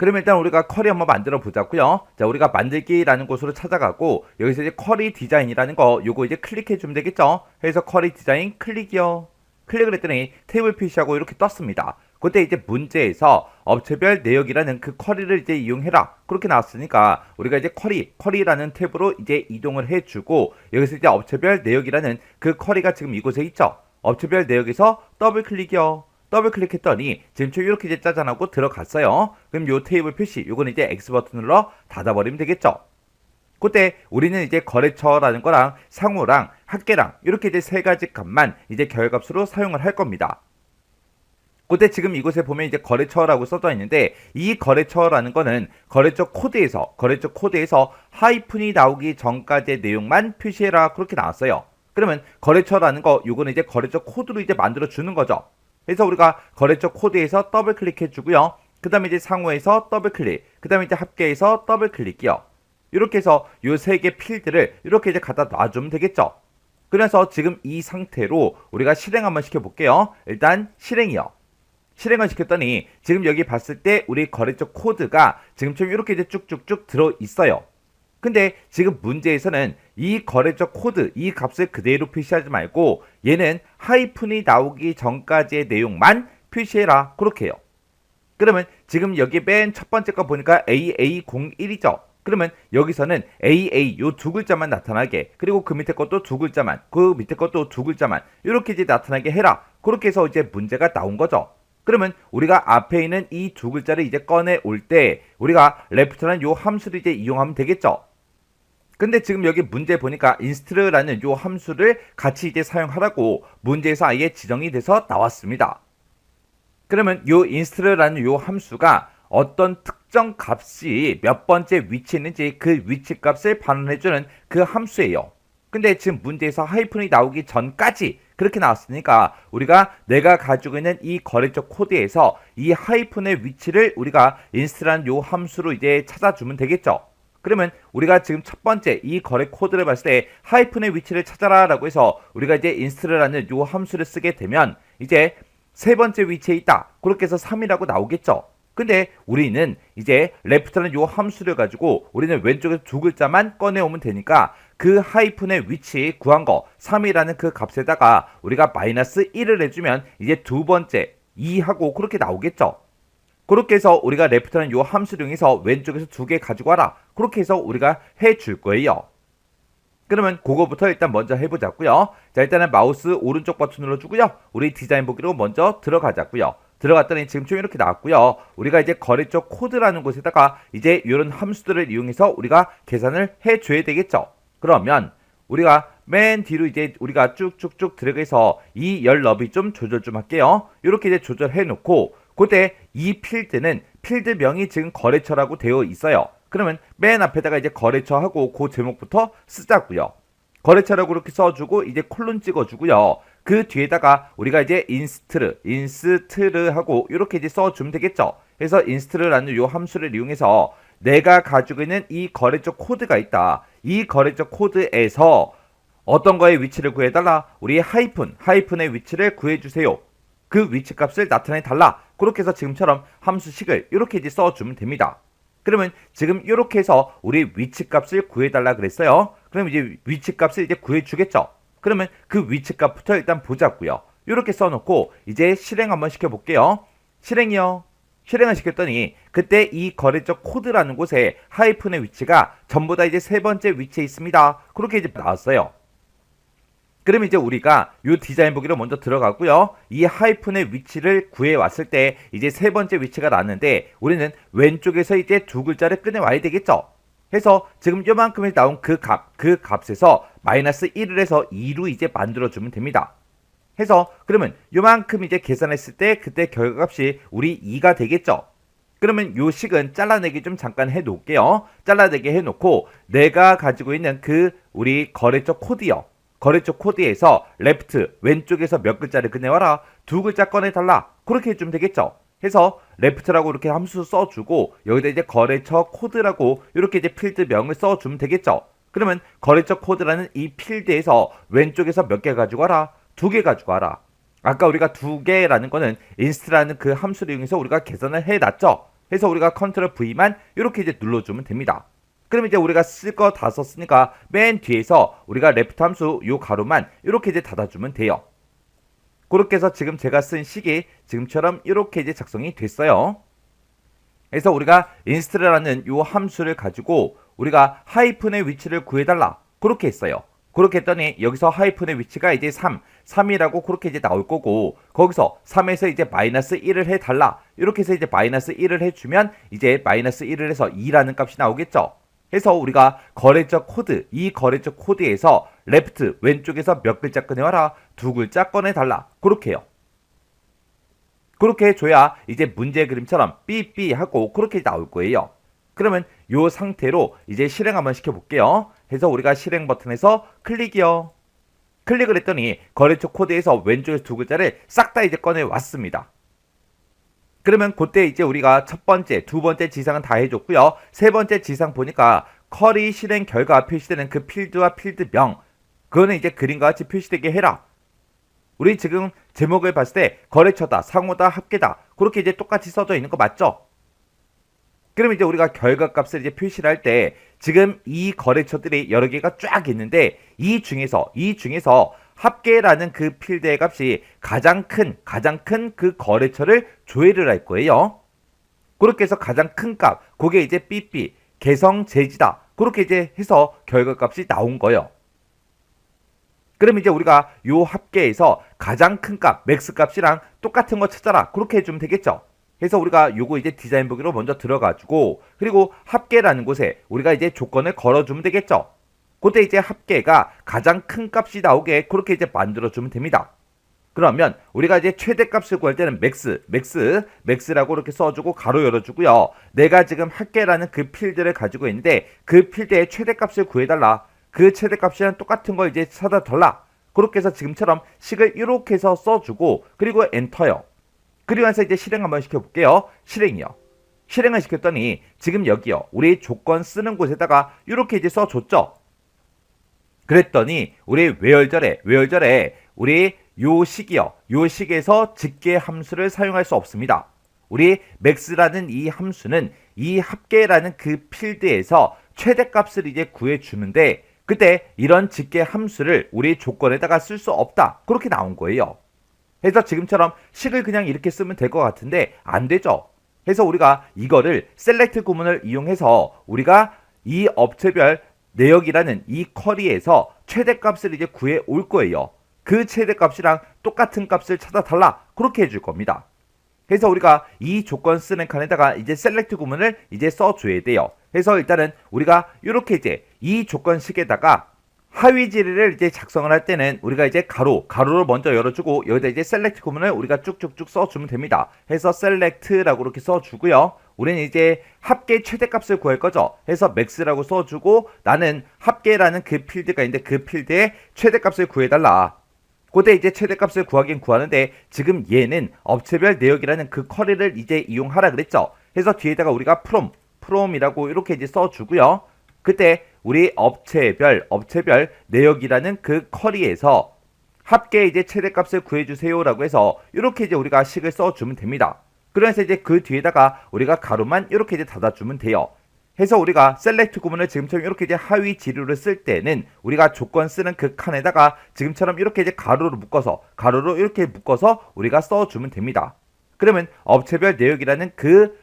그러면 일단 우리가 쿼리 한번 만들어 보자고요. 자, 우리가 만들기라는 곳으로 찾아가고 여기서 이제 쿼리 디자인이라는 거 요거 이제 클릭해 주면 되겠죠. 그래서 쿼리 디자인 클릭이요. 클릭을 했더니 테이블 표시하고 이렇게 떴습니다. 그때 이제 문제에서 업체별 내역이라는 그 쿼리를 이제 이용해라 그렇게 나왔으니까 우리가 이제 쿼리라는 탭으로 이제 이동을 해주고 여기서 이제 업체별 내역이라는 그 쿼리가 지금 이곳에 있죠. 업체별 내역에서 더블 클릭이요. 더블 클릭했더니 지금 이렇게 이제 짜잔하고 들어갔어요. 그럼 요 테이블 표시 요거는 이제 X 버튼 눌러 닫아버리면 되겠죠. 그때 우리는 이제 거래처라는 거랑 상호랑 합계랑 이렇게 이제 세 가지 값만 이제 결값으로 사용을 할 겁니다. 그때 지금 이곳에 보면 이제 거래처라고 써져 있는데 이 거래처라는 거는 거래처 코드에서 하이픈이 나오기 전까지의 내용만 표시해라 그렇게 나왔어요. 그러면 거래처라는 거 요거는 이제 거래처 코드로 이제 만들어 주는 거죠. 그래서 우리가 거래처 코드에서 더블 클릭해 주고요. 그 다음에 이제 상호에서 더블 클릭, 그 다음에 이제 합계에서 더블 클릭이요. 이렇게 해서 요 세 개 필드를 이렇게 이제 갖다 놔주면 되겠죠. 그래서 지금 이 상태로 우리가 실행 한번 시켜볼게요. 일단 실행이요. 실행을 시켰더니 지금 여기 봤을 때 우리 거래처 코드가 지금처럼 이렇게 이제 쭉쭉쭉 들어 있어요. 근데 지금 문제에서는 이 거래처 코드, 이 값을 그대로 표시하지 말고 얘는 하이픈이 나오기 전까지의 내용만 표시해라 그렇게 해요. 그러면 지금 여기 맨 첫 번째 거 보니까 AA01이죠. 그러면 여기서는 AA 요 두 글자만 나타나게, 그리고 그 밑에 것도 두 글자만, 그 밑에 것도 두 글자만 이렇게 이제 나타나게 해라. 그렇게 해서 이제 문제가 나온 거죠. 그러면 우리가 앞에 있는 이 두 글자를 이제 꺼내 올 때 우리가 left라는 요 함수를 이제 이용하면 되겠죠. 근데 지금 여기 문제 보니까 inst라는 요 함수를 같이 이제 사용하라고 문제에서 아예 지정이 돼서 나왔습니다. 그러면 요 inst라는 요 함수가 어떤 특정 값이 몇 번째 위치에 있는지 그 위치 값을 반환해주는 그 함수예요. 근데 지금 문제에서 하이픈이 나오기 전까지 그렇게 나왔으니까 우리가 내가 가지고 있는 이 거래처 코드에서 이 하이픈의 위치를 우리가 inst라는 요 함수로 이제 찾아주면 되겠죠. 그러면 우리가 지금 첫 번째 이 거래 코드를 봤을 때 하이픈의 위치를 찾아라 라고 해서 우리가 이제 inst라는 요 함수를 쓰게 되면 이제 세 번째 위치에 있다 그렇게 해서 3이라고 나오겠죠. 근데 우리는 이제 left라는 요 함수를 가지고 우리는 왼쪽에서 두 글자만 꺼내오면 되니까 그 하이픈의 위치 구한 거 3이라는 그 값에다가 우리가 마이너스 1을 해주면 이제 두 번째 2하고 그렇게 나오겠죠. 그렇게 해서 우리가 left라는 요 함수를 이용해서 왼쪽에서 두 개 가지고 와라 그렇게 해서 우리가 해줄 거예요. 그러면 그거부터 일단 먼저 해보자고요. 자, 일단은 마우스 오른쪽 버튼 눌러주고요. 우리 디자인 보기로 먼저 들어가자고요. 들어갔더니 지금 좀 이렇게 나왔고요. 우리가 이제 거래처 코드라는 곳에다가 이제 이런 함수들을 이용해서 우리가 계산을 해줘야 되겠죠. 그러면 우리가 맨 뒤로 이제 우리가 쭉쭉쭉 들어가서 이 열 너비 좀 조절 좀 할게요. 이렇게 이제 조절해 놓고 그때 이 필드는 필드명이 지금 거래처라고 되어 있어요. 그러면 맨 앞에다가 이제 거래처하고 그 제목부터 쓰자고요. 거래처라고 그렇게 써주고 이제 콜론 찍어주고요. 그 뒤에다가 우리가 이제 인스트를 하고 이렇게 이제 써주면 되겠죠. 그래서 인스트라는 요 함수를 이용해서 내가 가지고 있는 이 거래처 코드가 있다. 이 거래처 코드에서 어떤 거의 위치를 구해달라. 우리 하이픈의 위치를 구해주세요. 그 위치 값을 나타내달라. 그렇게 해서 지금처럼 함수식을 이렇게 이제 써주면 됩니다. 그러면 지금 이렇게 해서 우리 위치 값을 구해달라 그랬어요. 그럼 이제 위치 값을 이제 구해주겠죠. 그러면 그 위치 값부터 일단 보자고요. 이렇게 써놓고 이제 실행 한번 시켜볼게요. 실행이요. 실행을 시켰더니 그때 이 거래처 코드라는 곳에 하이픈의 위치가 전부 다 이제 세 번째 위치에 있습니다. 그렇게 이제 나왔어요. 그럼 이제 우리가 이 디자인 보기로 먼저 들어가고요. 이 하이픈의 위치를 구해왔을 때 이제 세 번째 위치가 나왔는데 우리는 왼쪽에서 이제 두 글자를 꺼내와야 되겠죠. 해서 지금 요만큼에 나온 그 값에서 마이너스 1을 해서 2로 이제 만들어주면 됩니다. 해서 그러면 요만큼 이제 계산했을 때 그때 결과값이 우리 2가 되겠죠. 그러면 요 식은 잘라내기 좀 잠깐 해 놓을게요. 잘라내기 해 놓고 내가 가지고 있는 그 우리 거래처 코드요. 거래처 코드에서 레프트 왼쪽에서 몇 글자를 꺼내와라. 두 글자 꺼내달라. 그렇게 해주면 되겠죠. 해서 레프트라고 이렇게 함수 써주고 여기다 이제 거래처 코드라고 이렇게 이제 필드명을 써주면 되겠죠. 그러면 거래처 코드라는 이 필드에서 왼쪽에서 몇 개 가지고 와라. 두 개 가지고 와라. 아까 우리가 두 개라는 거는 inst라는 그 함수를 이용해서 우리가 계산을 해놨죠. 해서 우리가 컨트롤 V만 이렇게 이제 눌러주면 됩니다. 그럼 이제 우리가 쓸 거 다 썼으니까 맨 뒤에서 우리가 레프트 함수 요 가로만 이렇게 이제 닫아주면 돼요. 그렇게 해서 지금 제가 쓴 식이 지금처럼 이렇게 이제 작성이 됐어요. 그래서 우리가 인스트라는 요 함수를 가지고 우리가 하이픈의 위치를 구해달라 그렇게 했어요. 그렇게 했더니 여기서 하이픈의 위치가 이제 3이라고 그렇게 이제 나올 거고, 거기서 3에서 이제 마이너스 1을 해달라 이렇게 해서 이제 마이너스 1을 해주면 이제 마이너스 1을 해서 2라는 값이 나오겠죠. 해서 우리가 거래처 코드, 이 거래처 코드에서 레프트 왼쪽에서 몇 글자 꺼내와라, 2글자 꺼내달라 그렇게 해요. 그렇게 해줘야 이제 문제 그림처럼 삐삐 하고 그렇게 나올 거예요. 그러면 이 상태로 이제 실행 한번 시켜볼게요. 해서 우리가 실행 버튼에서 클릭이요. 클릭을 했더니 거래처 코드에서 왼쪽에서 2글자를 싹 다 이제 꺼내왔습니다. 그러면 그때 이제 우리가 첫 번째, 두 번째 지상은 다 해줬고요. 세 번째 지상 보니까 쿼리 실행 결과 표시되는 그 필드와 필드명, 그거는 이제 그림과 같이 표시되게 해라. 우리 지금 제목을 봤을 때 거래처다, 상호다, 합계다 그렇게 이제 똑같이 써져 있는 거 맞죠? 그럼 이제 우리가 결과값을 이제 표시를 할 때 지금 이 거래처들이 여러 개가 쫙 있는데 이 중에서 합계라는 그 필드의 값이 가장 큰 그 거래처를 조회를 할 거예요. 그렇게 해서 가장 큰 값, 그게 이제 삐삐, 개성제지다 그렇게 이제 해서 결과값이 나온 거예요. 그럼 이제 우리가 요 합계에서 가장 큰 값, 맥스 값이랑 똑같은 거 찾아라 그렇게 해주면 되겠죠. 그래서 우리가 요거 이제 디자인 보기로 먼저 들어가지고, 그리고 합계라는 곳에 우리가 이제 조건을 걸어주면 되겠죠. 그때 이제 합계가 가장 큰 값이 나오게 그렇게 이제 만들어주면 됩니다. 그러면 우리가 이제 최대값을 구할 때는 맥스라고 이렇게 써주고 가로 열어주고요. 내가 지금 합계라는 그 필드를 가지고 있는데 그 필드의 최대값을 구해달라. 그 최대값이랑 똑같은 걸 이제 찾아달라. 그렇게 해서 지금처럼 식을 이렇게 해서 써주고, 그리고 엔터요. 그리고 나서 이제 실행 한번 시켜볼게요. 실행이요. 실행을 시켰더니 지금 여기요. 우리 조건 쓰는 곳에다가 이렇게 이제 써줬죠. 그랬더니 우리 외열절에 우리 요 식이요. 요 식에서 직계 함수를 사용할 수 없습니다. 우리 max라는 이 함수는 이 합계라는 그 필드에서 최대값을 이제 구해주는데, 그때 이런 직계 함수를 우리 조건에다가 쓸 수 없다 그렇게 나온 거예요. 그래서 지금처럼 식을 그냥 이렇게 쓰면 될 것 같은데 안 되죠. 그래서 우리가 이거를 셀렉트 구문을 이용해서 우리가 이 업체별 내역이라는 이 쿼리에서 최대값을 이제 구해 올 거예요. 그 최대값이랑 똑같은 값을 찾아달라 그렇게 해줄 겁니다. 그래서 우리가 이 조건 쓰는 칸에다가 이제 셀렉트 구문을 이제 써줘야 돼요. 그래서 일단은 우리가 이렇게 이제 이 조건식에다가 하위 지리를 이제 작성을 할 때는 우리가 이제 가로를 먼저 열어주고 여기다 이제 셀렉트 구문을 우리가 쭉쭉쭉 써주면 됩니다. 해서 셀렉트라고 이렇게 써주고요. 우리는 이제 합계 최대값을 구할 거죠. 해서 max라고 써주고 나는 합계라는 그 필드가 있는데 그 필드의 최대값을 구해달라. 그때 이제 최대값을 구하긴 구하는데 지금 얘는 업체별 내역이라는 그 쿼리를 이제 이용하라 그랬죠. 해서 뒤에다가 우리가 from이라고 이렇게 이제 써주고요. 그때 우리 업체별 내역이라는 그 쿼리에서 합계 이제 최대값을 구해주세요라고 해서 이렇게 이제 우리가 식을 써주면 됩니다. 그래서 이제 그 뒤에다가 우리가 가로만 이렇게 이제 닫아주면 돼요. 해서 우리가 셀렉트 구문을 지금처럼 이렇게 이제 하위 지류를 쓸 때는 우리가 조건 쓰는 그 칸에다가 지금처럼 이렇게 이제 가로로 이렇게 묶어서 우리가 써주면 됩니다. 그러면 업체별 내역이라는 그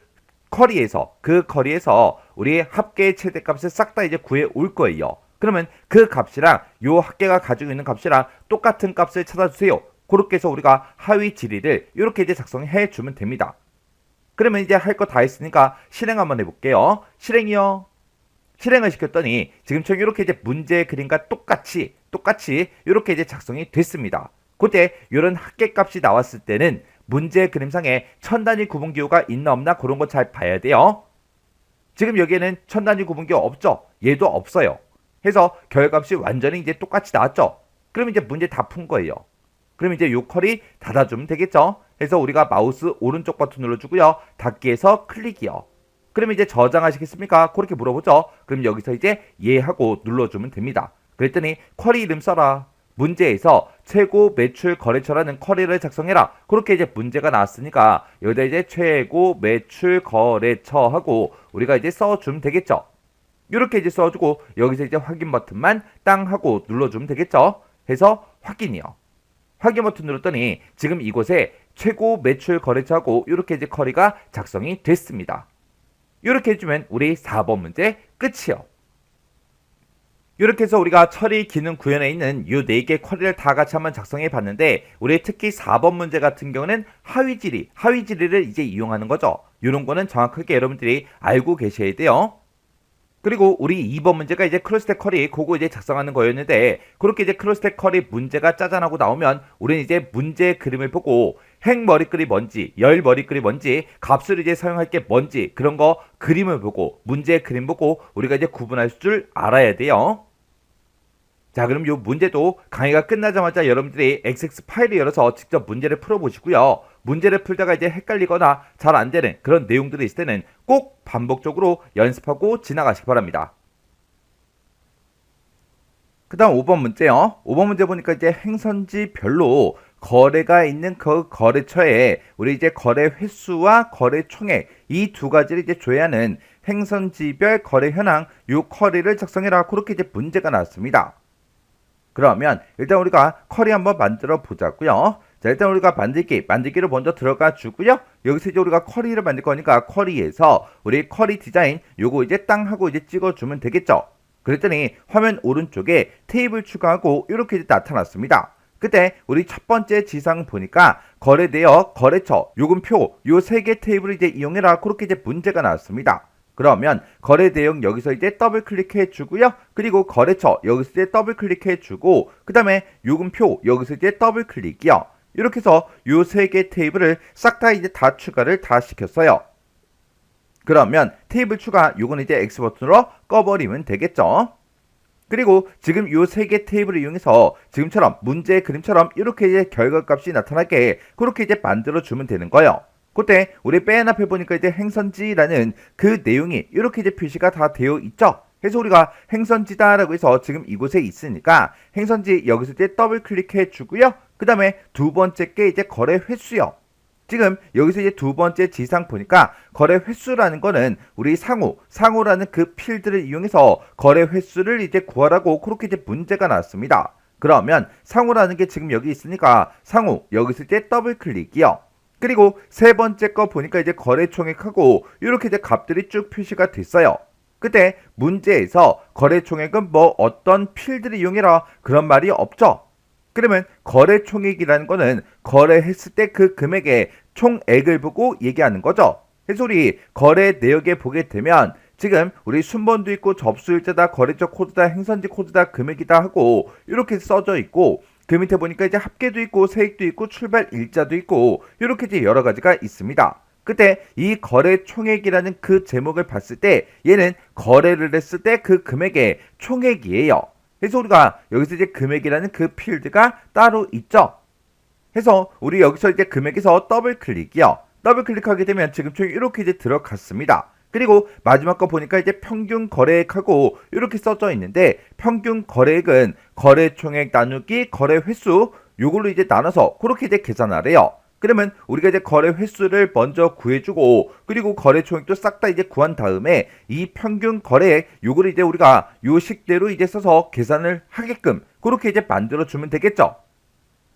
쿼리에서 우리 합계의 최대값을 싹 다 이제 구해 올 거예요. 그러면 그 값이랑 요 합계가 가지고 있는 값이랑 똑같은 값을 찾아주세요. 그렇게 해서 우리가 하위 지리를 이렇게 이제 작성해 주면 됩니다. 그러면 이제 할 거 다 했으니까 실행 한번 해볼게요. 실행이요. 실행을 시켰더니 지금처럼 이렇게 이제 문제 그림과 똑같이 이렇게 이제 작성이 됐습니다. 그때 이런 합계값이 나왔을 때는 문제 그림상에 천단위 구분기호가 있나 없나 그런 거 잘 봐야 돼요. 지금 여기에는 천단위 구분기호 없죠? 얘도 없어요. 해서 결과값이 완전히 이제 똑같이 나왔죠? 그럼 이제 문제 다 푼 거예요. 그럼 이제 요 컬이 닫아주면 되겠죠? 해서 우리가 마우스 오른쪽 버튼 눌러주고요. 닫기에서 클릭이요. 그럼 이제 저장하시겠습니까? 그렇게 물어보죠. 그럼 여기서 이제 예 하고 눌러주면 됩니다. 그랬더니 쿼리 이름 써라. 문제에서 최고 매출 거래처라는 커리를 작성해라. 그렇게 이제 문제가 나왔으니까 여기다 이제 최고 매출 거래처하고 우리가 이제 써주면 되겠죠. 이렇게 이제 써주고 여기서 이제 확인 버튼만 땅 하고 눌러주면 되겠죠. 해서 확인이요. 확인 버튼 눌렀더니 지금 이곳에 최고 매출 거래처하고 이렇게 이제 커리가 작성이 됐습니다. 이렇게 해주면 우리 4번 문제 끝이요. 이렇게 해서 우리가 처리 기능 구현에 있는 이 4개 쿼리를 다 같이 한번 작성해 봤는데 우리 특히 4번 문제 같은 경우는 하위지리를 이제 이용하는 거죠. 이런 거는 정확하게 여러분들이 알고 계셔야 돼요. 그리고 우리 2번 문제가 이제 크로스텍 쿼리 그거 이제 작성하는 거였는데 그렇게 이제 크로스텍 쿼리 문제가 짜잔하고 나오면 우리는 이제 문제 그림을 보고 행 머리글이 뭔지 열 머리글이 뭔지 값을 이제 사용할 게 뭔지 그런 거 그림을 보고 문제 그림 보고 우리가 이제 구분할 줄 알아야 돼요. 자, 그럼 이 문제도 강의가 끝나자마자 여러분들이 XX 파일을 열어서 직접 문제를 풀어보시고요. 문제를 풀다가 이제 헷갈리거나 잘 안 되는 그런 내용들이 있을 때는 꼭 반복적으로 연습하고 지나가시기 바랍니다. 그 다음 5번 문제요. 5번 문제 보니까 이제 행선지별로 거래가 있는 그 거래처에 우리 이제 거래 횟수와 거래 총액 이 두 가지를 이제 조회하는 행선지별 거래 현황 요 쿼리를 작성해라. 그렇게 이제 문제가 나왔습니다. 그러면 일단 우리가 쿼리 한번 만들어 보자고요. 자, 일단 우리가 만들기를 먼저 들어가 주고요. 여기서 이제 우리가 쿼리를 만들 거니까 쿼리에서 우리 쿼리 디자인 요거 이제 땅 하고 이제 찍어 주면 되겠죠. 그랬더니 화면 오른쪽에 테이블 추가하고 이렇게 이제 나타났습니다. 그때 우리 첫 번째 지상 보니까 거래 내역, 거래처, 요금표 요 3개 테이블을 이제 이용해라. 그렇게 이제 문제가 나왔습니다. 그러면 거래 내용 여기서 이제 더블 클릭해 주고요. 그리고 거래처 여기서 이제 더블 클릭해 주고 그 다음에 요금표 여기서 이제 더블 클릭이요. 이렇게 해서 요 3개 테이블을 싹 다 이제 다 추가를 다 시켰어요. 그러면 테이블 추가 요거는 이제 X 버튼으로 꺼버리면 되겠죠. 그리고 지금 요 3개 테이블을 이용해서 지금처럼 문제 그림처럼 이렇게 이제 결과값이 나타나게 그렇게 이제 만들어 주면 되는 거예요. 그때 우리 맨 앞에 보니까 이제 행선지라는 그 내용이 이렇게 이제 표시가 다 되어 있죠. 그래서 우리가 행선지다라고 해서 지금 이곳에 있으니까 행선지 여기서 이제 더블 클릭해 주고요. 그 다음에 두 번째 게 이제 거래 횟수요. 지금 여기서 이제 두 번째 지상 보니까 거래 횟수라는 거는 우리 상호라는 그 필드를 이용해서 거래 횟수를 이제 구하라고 그렇게 이제 문제가 나왔습니다. 그러면 상호라는 게 지금 여기 있으니까 상호 여기서 이제 더블 클릭이요. 그리고 세 번째 거 보니까 이제 거래 총액하고 이렇게 이제 값들이 쭉 표시가 됐어요. 그때 문제에서 거래 총액은 뭐 어떤 필드를 이용해라 그런 말이 없죠. 그러면 거래 총액이라는 거는 거래했을 때 그 금액의 총액을 보고 얘기하는 거죠. 그래서 우리 거래 내역에 보게 되면 지금 우리 순번도 있고 접수일자다, 거래처 코드다, 행선지 코드다, 금액이다 하고 이렇게 써져 있고 그 밑에 보니까 이제 합계도 있고 세액도 있고 출발 일자도 있고 이렇게 이제 여러 가지가 있습니다. 그때 이 거래 총액이라는 그 제목을 봤을 때 얘는 거래를 했을 때 그 금액의 총액이에요. 그래서 우리가 여기서 이제 금액이라는 그 필드가 따로 있죠. 그래서 우리 여기서 이제 금액에서 더블 클릭이요. 더블 클릭하게 되면 지금처럼 이렇게 이제 들어갔습니다. 그리고 마지막 거 보니까 이제 평균 거래액하고 이렇게 써져 있는데 평균 거래액은 거래 총액 나누기 거래 횟수 요걸로 이제 나눠서 그렇게 이제 계산하래요. 그러면 우리가 이제 거래 횟수를 먼저 구해주고 그리고 거래 총액도 싹 다 이제 구한 다음에 이 평균 거래액 요거를 이제 우리가 요 식대로 이제 써서 계산을 하게끔 그렇게 이제 만들어주면 되겠죠.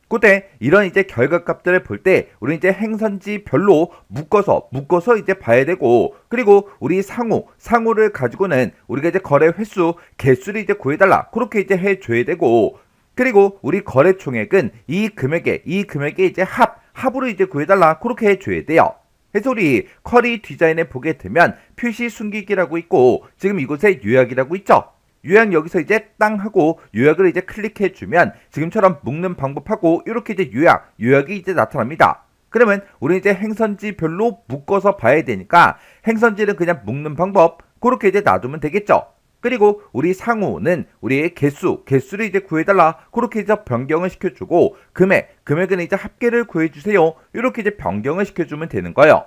그때 이런 이제 결과값들을 볼 때 우리 이제 행선지별로 묶어서 이제 봐야 되고 그리고 우리 상호를 가지고는 우리가 이제 거래 횟수 개수를 이제 구해달라 그렇게 이제 해줘야 되고 그리고 우리 거래 총액은 이 금액에 이제 합으로 이제 구해달라 그렇게 해줘야 돼요. 그래서 우리 쿼리 디자인에 보게 되면 표시 숨기기라고 있고 지금 이곳에 요약이라고 있죠. 요약 여기서 이제 땅 하고 요약을 이제 클릭해 주면 지금처럼 묶는 방법하고 이렇게 이제 요약이 이제 나타납니다. 그러면 우리 이제 행선지별로 묶어서 봐야 되니까 행선지는 그냥 묶는 방법 그렇게 이제 놔두면 되겠죠. 그리고 우리 상호는 우리의 개수를 이제 구해달라 그렇게 이제 변경을 시켜주고 금액은 이제 합계를 구해주세요 이렇게 이제 변경을 시켜주면 되는 거예요.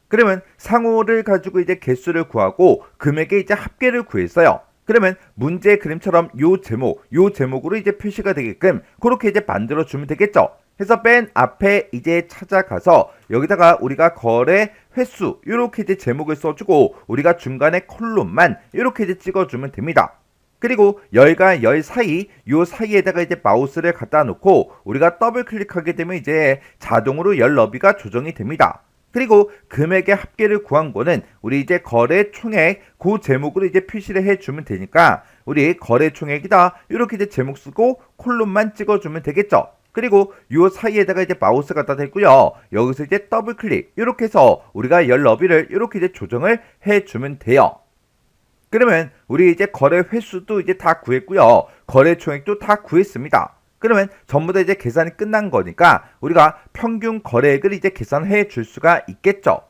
그러면 상호를 가지고 이제 개수를 구하고 금액의 이제 합계를 구했어요. 그러면 문제 그림처럼 요 제목으로 이제 표시가 되게끔 그렇게 이제 만들어 주면 되겠죠. 그래서 맨 앞에 이제 찾아가서 여기다가 우리가 거래 횟수 이렇게 이제 제목을 써주고 우리가 중간에 콜론만 이렇게 이제 찍어주면 됩니다. 그리고 열과 열 사이 요 사이에다가 이제 마우스를 갖다 놓고 우리가 더블 클릭하게 되면 이제 자동으로 열 너비가 조정이 됩니다. 그리고 금액의 합계를 구한 거는 우리 이제 거래 총액 그 제목으로 이제 표시를 해주면 되니까 우리 거래 총액이다 이렇게 이제 제목 쓰고 콜론만 찍어주면 되겠죠. 그리고 요 사이에다가 이제 마우스 갖다 대고요. 여기서 이제 더블 클릭 이렇게 해서 우리가 열 너비를 이렇게 이제 조정을 해주면 돼요. 그러면 우리 이제 거래 횟수도 이제 다 구했고요. 거래 총액도 다 구했습니다. 그러면 전부 다 이제 계산이 끝난 거니까 우리가 평균 거래액을 이제 계산해 줄 수가 있겠죠.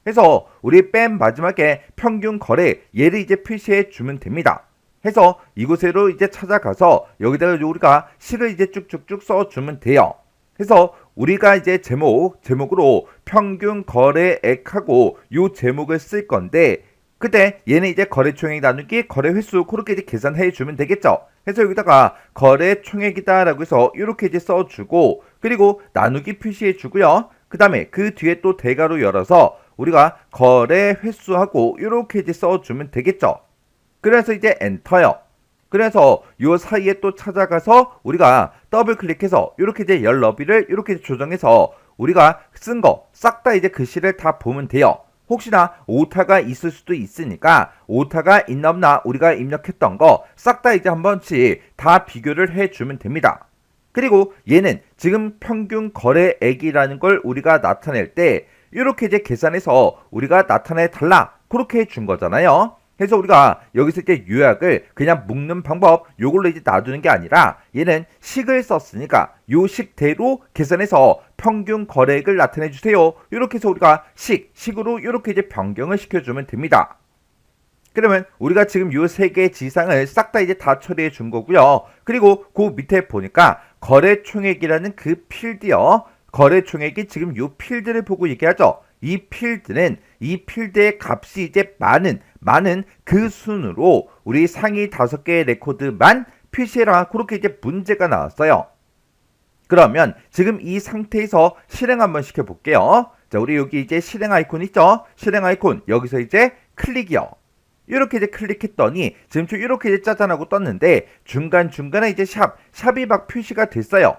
그래서 우리 맨 마지막에 평균 거래 얘를 이제 표시해 주면 됩니다. 해서 이곳으로 이제 찾아가서 여기다가 우리가 식을 이제 쭉쭉쭉 써주면 돼요. 그래서 우리가 이제 제목으로 평균 거래액하고 요 제목을 쓸 건데 그때 얘는 이제 거래 총액 나누기 거래 횟수 그렇게 이제 계산해 주면 되겠죠. 그래서 여기다가 거래 총액이다 라고 해서 이렇게 이제 써주고 그리고 나누기 표시해 주고요. 그 다음에 그 뒤에 또 대괄호 열어서 우리가 거래 횟수하고 이렇게 이제 써주면 되겠죠. 그래서 이제 엔터요. 그래서 요 사이에 또 찾아가서 우리가 더블 클릭해서 이렇게 이제 열 너비를 이렇게 조정해서 우리가 쓴 거 싹 다 이제 글씨를 다 보면 돼요. 혹시나 오타가 있을 수도 있으니까 오타가 있나 없나 우리가 입력했던 거 싹 다 이제 한 번씩 다 비교를 해주면 됩니다. 그리고 얘는 지금 평균 거래액이라는 걸 우리가 나타낼 때 이렇게 이제 계산해서 우리가 나타내 달라 그렇게 해준 거잖아요. 그래서 우리가 여기서 이제 요약을 그냥 묶는 방법 요걸로 이제 놔두는 게 아니라 얘는 식을 썼으니까 요 식대로 계산해서 평균 거래액을 나타내 주세요. 이렇게 해서 우리가 식으로 이렇게 이제 변경을 시켜주면 됩니다. 그러면 우리가 지금 요 세 개의 지상을 싹 다 이제 다 처리해 준 거고요. 그리고 그 밑에 보니까 거래 총액이라는 그 필드요. 거래 총액이 지금 요 필드를 보고 얘기하죠. 이 필드는 이 필드의 값이 이제 많은 그 순으로 우리 상위 5개의 레코드만 표시해라 그렇게 이제 문제가 나왔어요. 그러면 지금 이 상태에서 실행 한번 시켜볼게요. 자, 우리 여기 이제 실행 아이콘 있죠? 실행 아이콘 여기서 이제 클릭이요. 이렇게 이제 클릭했더니 지금 좀 이렇게 이제 짜잔하고 떴는데 중간중간에 이제 샵이 막 표시가 됐어요.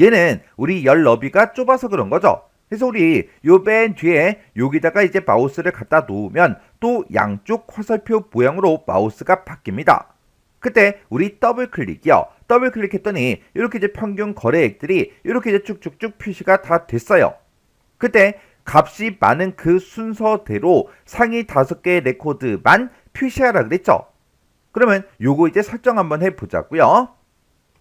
얘는 우리 열 너비가 좁아서 그런 거죠. 그래서 우리 요 맨 뒤에 여기다가 이제 마우스를 갖다 놓으면 또 양쪽 화살표 모양으로 마우스가 바뀝니다. 그때 우리 더블 클릭이요. 더블 클릭했더니 이렇게 이제 평균 거래액들이 이렇게 이제 쭉쭉쭉 표시가 다 됐어요. 그때 값이 많은 그 순서대로 상위 5개의 레코드만 표시하라 그랬죠. 그러면 요거 이제 설정 한번 해보자고요.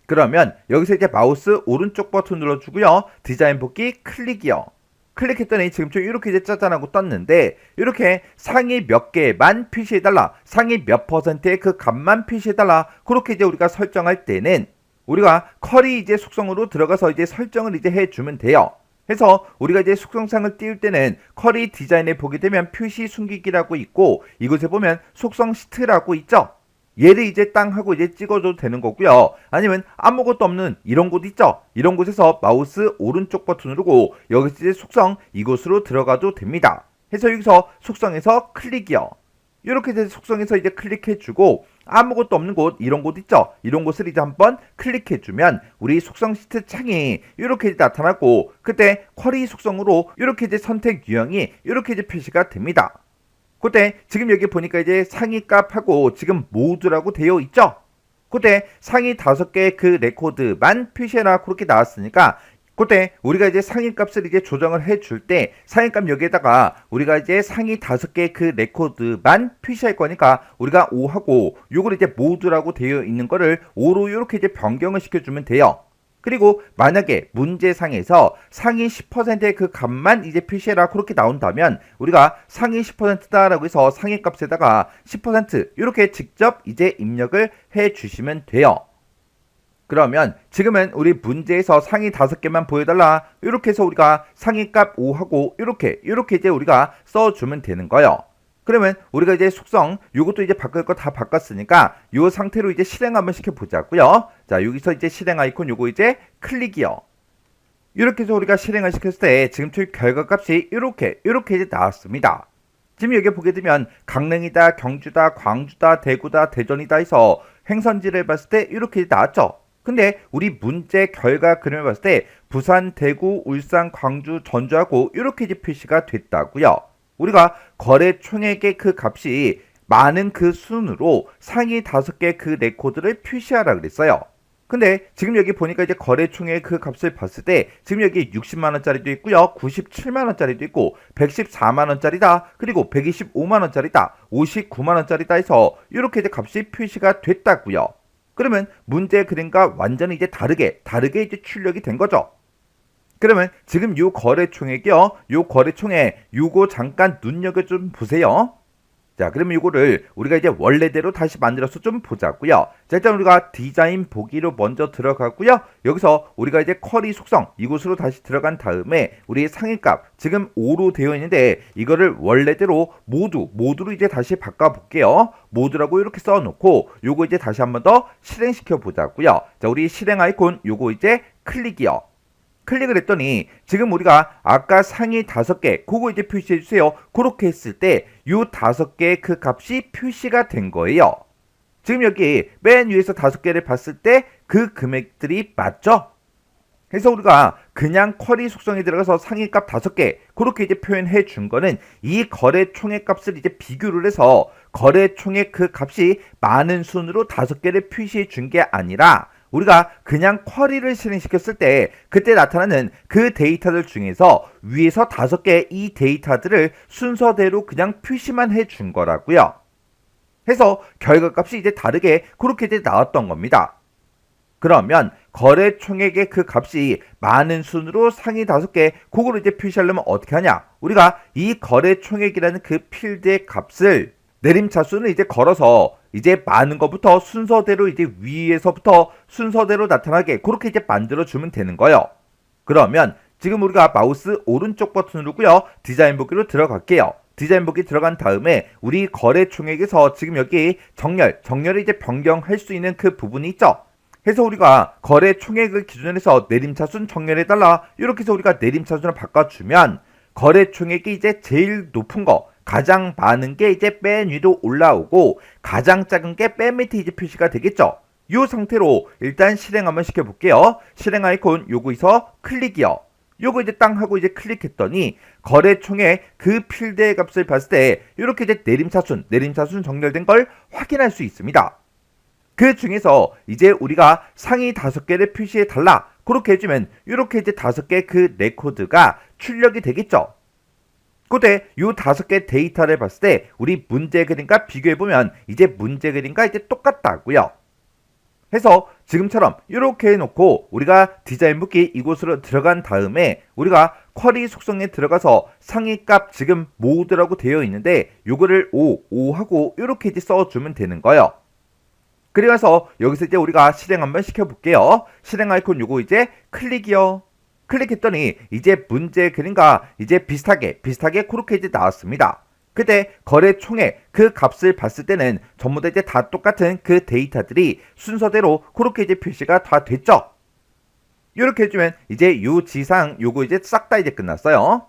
그러면 여기서 이제 마우스 오른쪽 버튼 눌러주고요. 디자인 복귀 클릭이요. 클릭했더니 지금 좀 이렇게 이제 짜잔하고 떴는데 이렇게 상위 몇 개만 표시해달라. 상위 몇 %의 그 값만 표시해달라. 그렇게 이제 우리가 설정할 때는 우리가 쿼리 이제 속성으로 들어가서 이제 설정을 이제 해주면 돼요. 그래서 우리가 이제 속성상을 띄울 때는 쿼리 디자인에 보게 되면 표시 숨기기라고 있고 이곳에 보면 속성 시트라고 있죠. 얘를 이제 땅 하고 이제 찍어줘도 되는 거고요. 아니면 아무것도 없는 이런 곳 있죠. 이런 곳에서 마우스 오른쪽 버튼 누르고 여기서 이제 속성 이곳으로 들어가도 됩니다. 해서 여기서 속성에서 클릭이요. 이렇게 돼서 속성에서 이제 클릭해주고 아무것도 없는 곳 이런 곳 있죠. 이런 곳을 이제 한번 클릭해주면 우리 속성 시트 창이 이렇게 나타나고 그때 쿼리 속성으로 이렇게 이제 선택 유형이 이렇게 이제 표시가 됩니다. 그때 지금 여기 보니까 이제 상위 값하고 지금 모두라고 되어 있죠. 그때 상위 5개의 그 레코드만 표시해라 그렇게 나왔으니까 그때 우리가 이제 상위 값을 이제 조정을 해줄 때 상위 값 여기에다가 우리가 이제 상위 5개의 그 레코드만 표시할 거니까 우리가 5하고 요걸 이제 모두라고 되어 있는 거를 5로 이렇게 이제 변경을 시켜주면 돼요. 그리고 만약에 문제상에서 상위 10%의 그 값만 이제 표시해라 그렇게 나온다면 우리가 상위 10%다 라고 해서 상위 값에다가 10% 이렇게 직접 이제 입력을 해 주시면 돼요. 그러면 지금은 우리 문제에서 상위 5개만 보여달라 이렇게 해서 우리가 상위 값 5하고 이렇게 이제 우리가 써주면 되는 거예요. 그러면 우리가 이제 속성 요것도 이제 바꿀 거 다 바꿨으니까 요 상태로 이제 실행 한번 시켜 보자고요. 자, 여기서 이제 실행 아이콘 요거 이제 클릭이요. 이렇게 해서 우리가 실행을 시켰을 때 지금 결과값이 이렇게 이제 나왔습니다. 지금 여기 보게 되면 강릉이다, 경주다, 광주다, 대구다, 대전이다 해서 행선지를 봤을 때 이렇게 나왔죠. 근데 우리 문제 결과 그림을 봤을 때 부산, 대구, 울산, 광주, 전주하고 이렇게 이제 표시가 됐다고요. 우리가 거래 총액의 그 값이 많은 그 순으로 상위 5개 그 레코드를 표시하라 그랬어요. 근데 지금 여기 보니까 이제 거래 총액 그 값을 봤을 때 지금 여기 60만 원짜리도 있고요. 97만 원짜리도 있고 114만 원짜리다. 그리고 125만 원짜리다. 59만 원짜리다 해서 이렇게 이제 값이 표시가 됐다고요. 그러면 문제 그림과 완전히 이제 다르게 이제 출력이 된 거죠. 그러면 지금 요 거래 총액이요. 요 거래 총액 요거 잠깐 눈여겨 좀 보세요. 자, 그러면 이거를 우리가 이제 원래대로 다시 만들어서 좀 보자고요. 자, 일단 우리가 디자인 보기로 먼저 들어가고요. 여기서 우리가 이제 쿼리 속성 이곳으로 다시 들어간 다음에 우리 상위값 지금 5로 되어 있는데 이거를 원래대로 모두로 이제 다시 바꿔 볼게요. 모두라고 이렇게 써 놓고 요거 이제 다시 한번 더 실행시켜 보자고요. 자, 우리 실행 아이콘 요거 이제 클릭이요. 클릭을 했더니 지금 우리가 아까 상위 5개 그거 이제 표시해 주세요. 그렇게 했을 때 요 5개의 그 값이 표시가 된 거예요. 지금 여기 맨 위에서 5개를 봤을 때 그 금액들이 맞죠? 그래서 우리가 그냥 쿼리 속성에 들어가서 상위값 5개 그렇게 이제 표현해 준 거는 이 거래 총액 값을 이제 비교를 해서 거래 총액 그 값이 많은 순으로 5개를 표시해 준 게 아니라 우리가 그냥 쿼리를 실행시켰을 때 그때 나타나는 그 데이터들 중에서 위에서 5개의 이 데이터들을 순서대로 그냥 표시만 해준 거라고요. 해서 결과값이 이제 다르게 그렇게 이제 나왔던 겁니다. 그러면 거래 총액의 그 값이 많은 순으로 상위 5개 그거를 이제 표시하려면 어떻게 하냐? 우리가 이 거래 총액이라는 그 필드의 값을 내림차순을 이제 걸어서 이제 많은 것부터 순서대로 이제 위에서부터 순서대로 나타나게 그렇게 이제 만들어 주면 되는 거예요. 그러면 지금 우리가 마우스 오른쪽 버튼 누르고요. 디자인 보기로 들어갈게요. 디자인 보기 들어간 다음에 우리 거래 총액에서 지금 여기 정렬을 이제 변경할 수 있는 그 부분이 있죠. 해서 우리가 거래 총액을 기준으로 해서 내림차순 정렬해달라 이렇게 해서 우리가 내림차순을 바꿔주면 거래 총액이 이제 제일 높은 거 가장 많은 게 이제 맨 위로 올라오고 가장 작은 게 맨 밑에 이제 표시가 되겠죠. 이 상태로 일단 실행 한번 시켜볼게요. 실행 아이콘 요거에서 클릭이요. 요거 이제 땅 하고 이제 클릭했더니 거래총액 그 필드의 값을 봤을 때 이렇게 이제 내림차순 정렬된 걸 확인할 수 있습니다. 그 중에서 이제 우리가 상위 5개를 표시해 달라 그렇게 해주면 이렇게 이제 5개 그 레코드가 출력이 되겠죠. 그때 요 5개 데이터를 봤을 때 우리 문제 그림과 비교해보면 이제 문제 그림과 이제 똑같다고요. 해서 지금처럼 이렇게 해놓고 우리가 디자인 붓기 이곳으로 들어간 다음에 우리가 쿼리 속성에 들어가서 상위값 지금 모드라고 되어 있는데 요거를 5 하고 이렇게 이제 써주면 되는 거예요. 그래서 여기서 이제 우리가 실행 한번 시켜볼게요. 실행 아이콘 요거 이제 클릭이요. 클릭했더니 이제 문제 그림과 이제 비슷하게 그렇게 이제 나왔습니다. 그때 거래 총액 그 값을 봤을 때는 전부 다 이제 다 똑같은 그 데이터들이 순서대로 그렇게 이제 표시가 다 됐죠. 이렇게 해주면 이제 요 지상 요거 이제 싹 다 이제 끝났어요.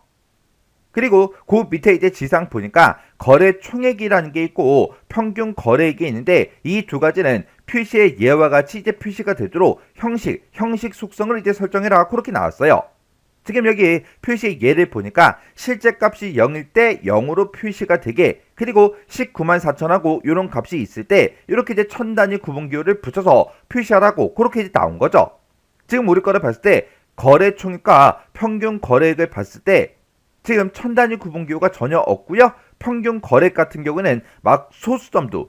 그리고 그 밑에 이제 지상 보니까 거래 총액이라는 게 있고 평균 거래액이 있는데 이 두 가지는 표시의 예와 같이 이제 표시가 되도록 형식 속성을 이제 설정해라 그렇게 나왔어요. 지금 여기 표시의 예를 보니까 실제 값이 0일 때 0으로 표시가 되게 그리고 19만 4천하고 이런 값이 있을 때 이렇게 이제 1000단위 구분기호를 붙여서 표시하라고 그렇게 이제 나온 거죠. 지금 우리 거를 봤을 때 거래 총액과 평균 거래액을 봤을 때 지금 1000단위 구분기호가 전혀 없고요. 평균 거래액 같은 경우는 막 소수점도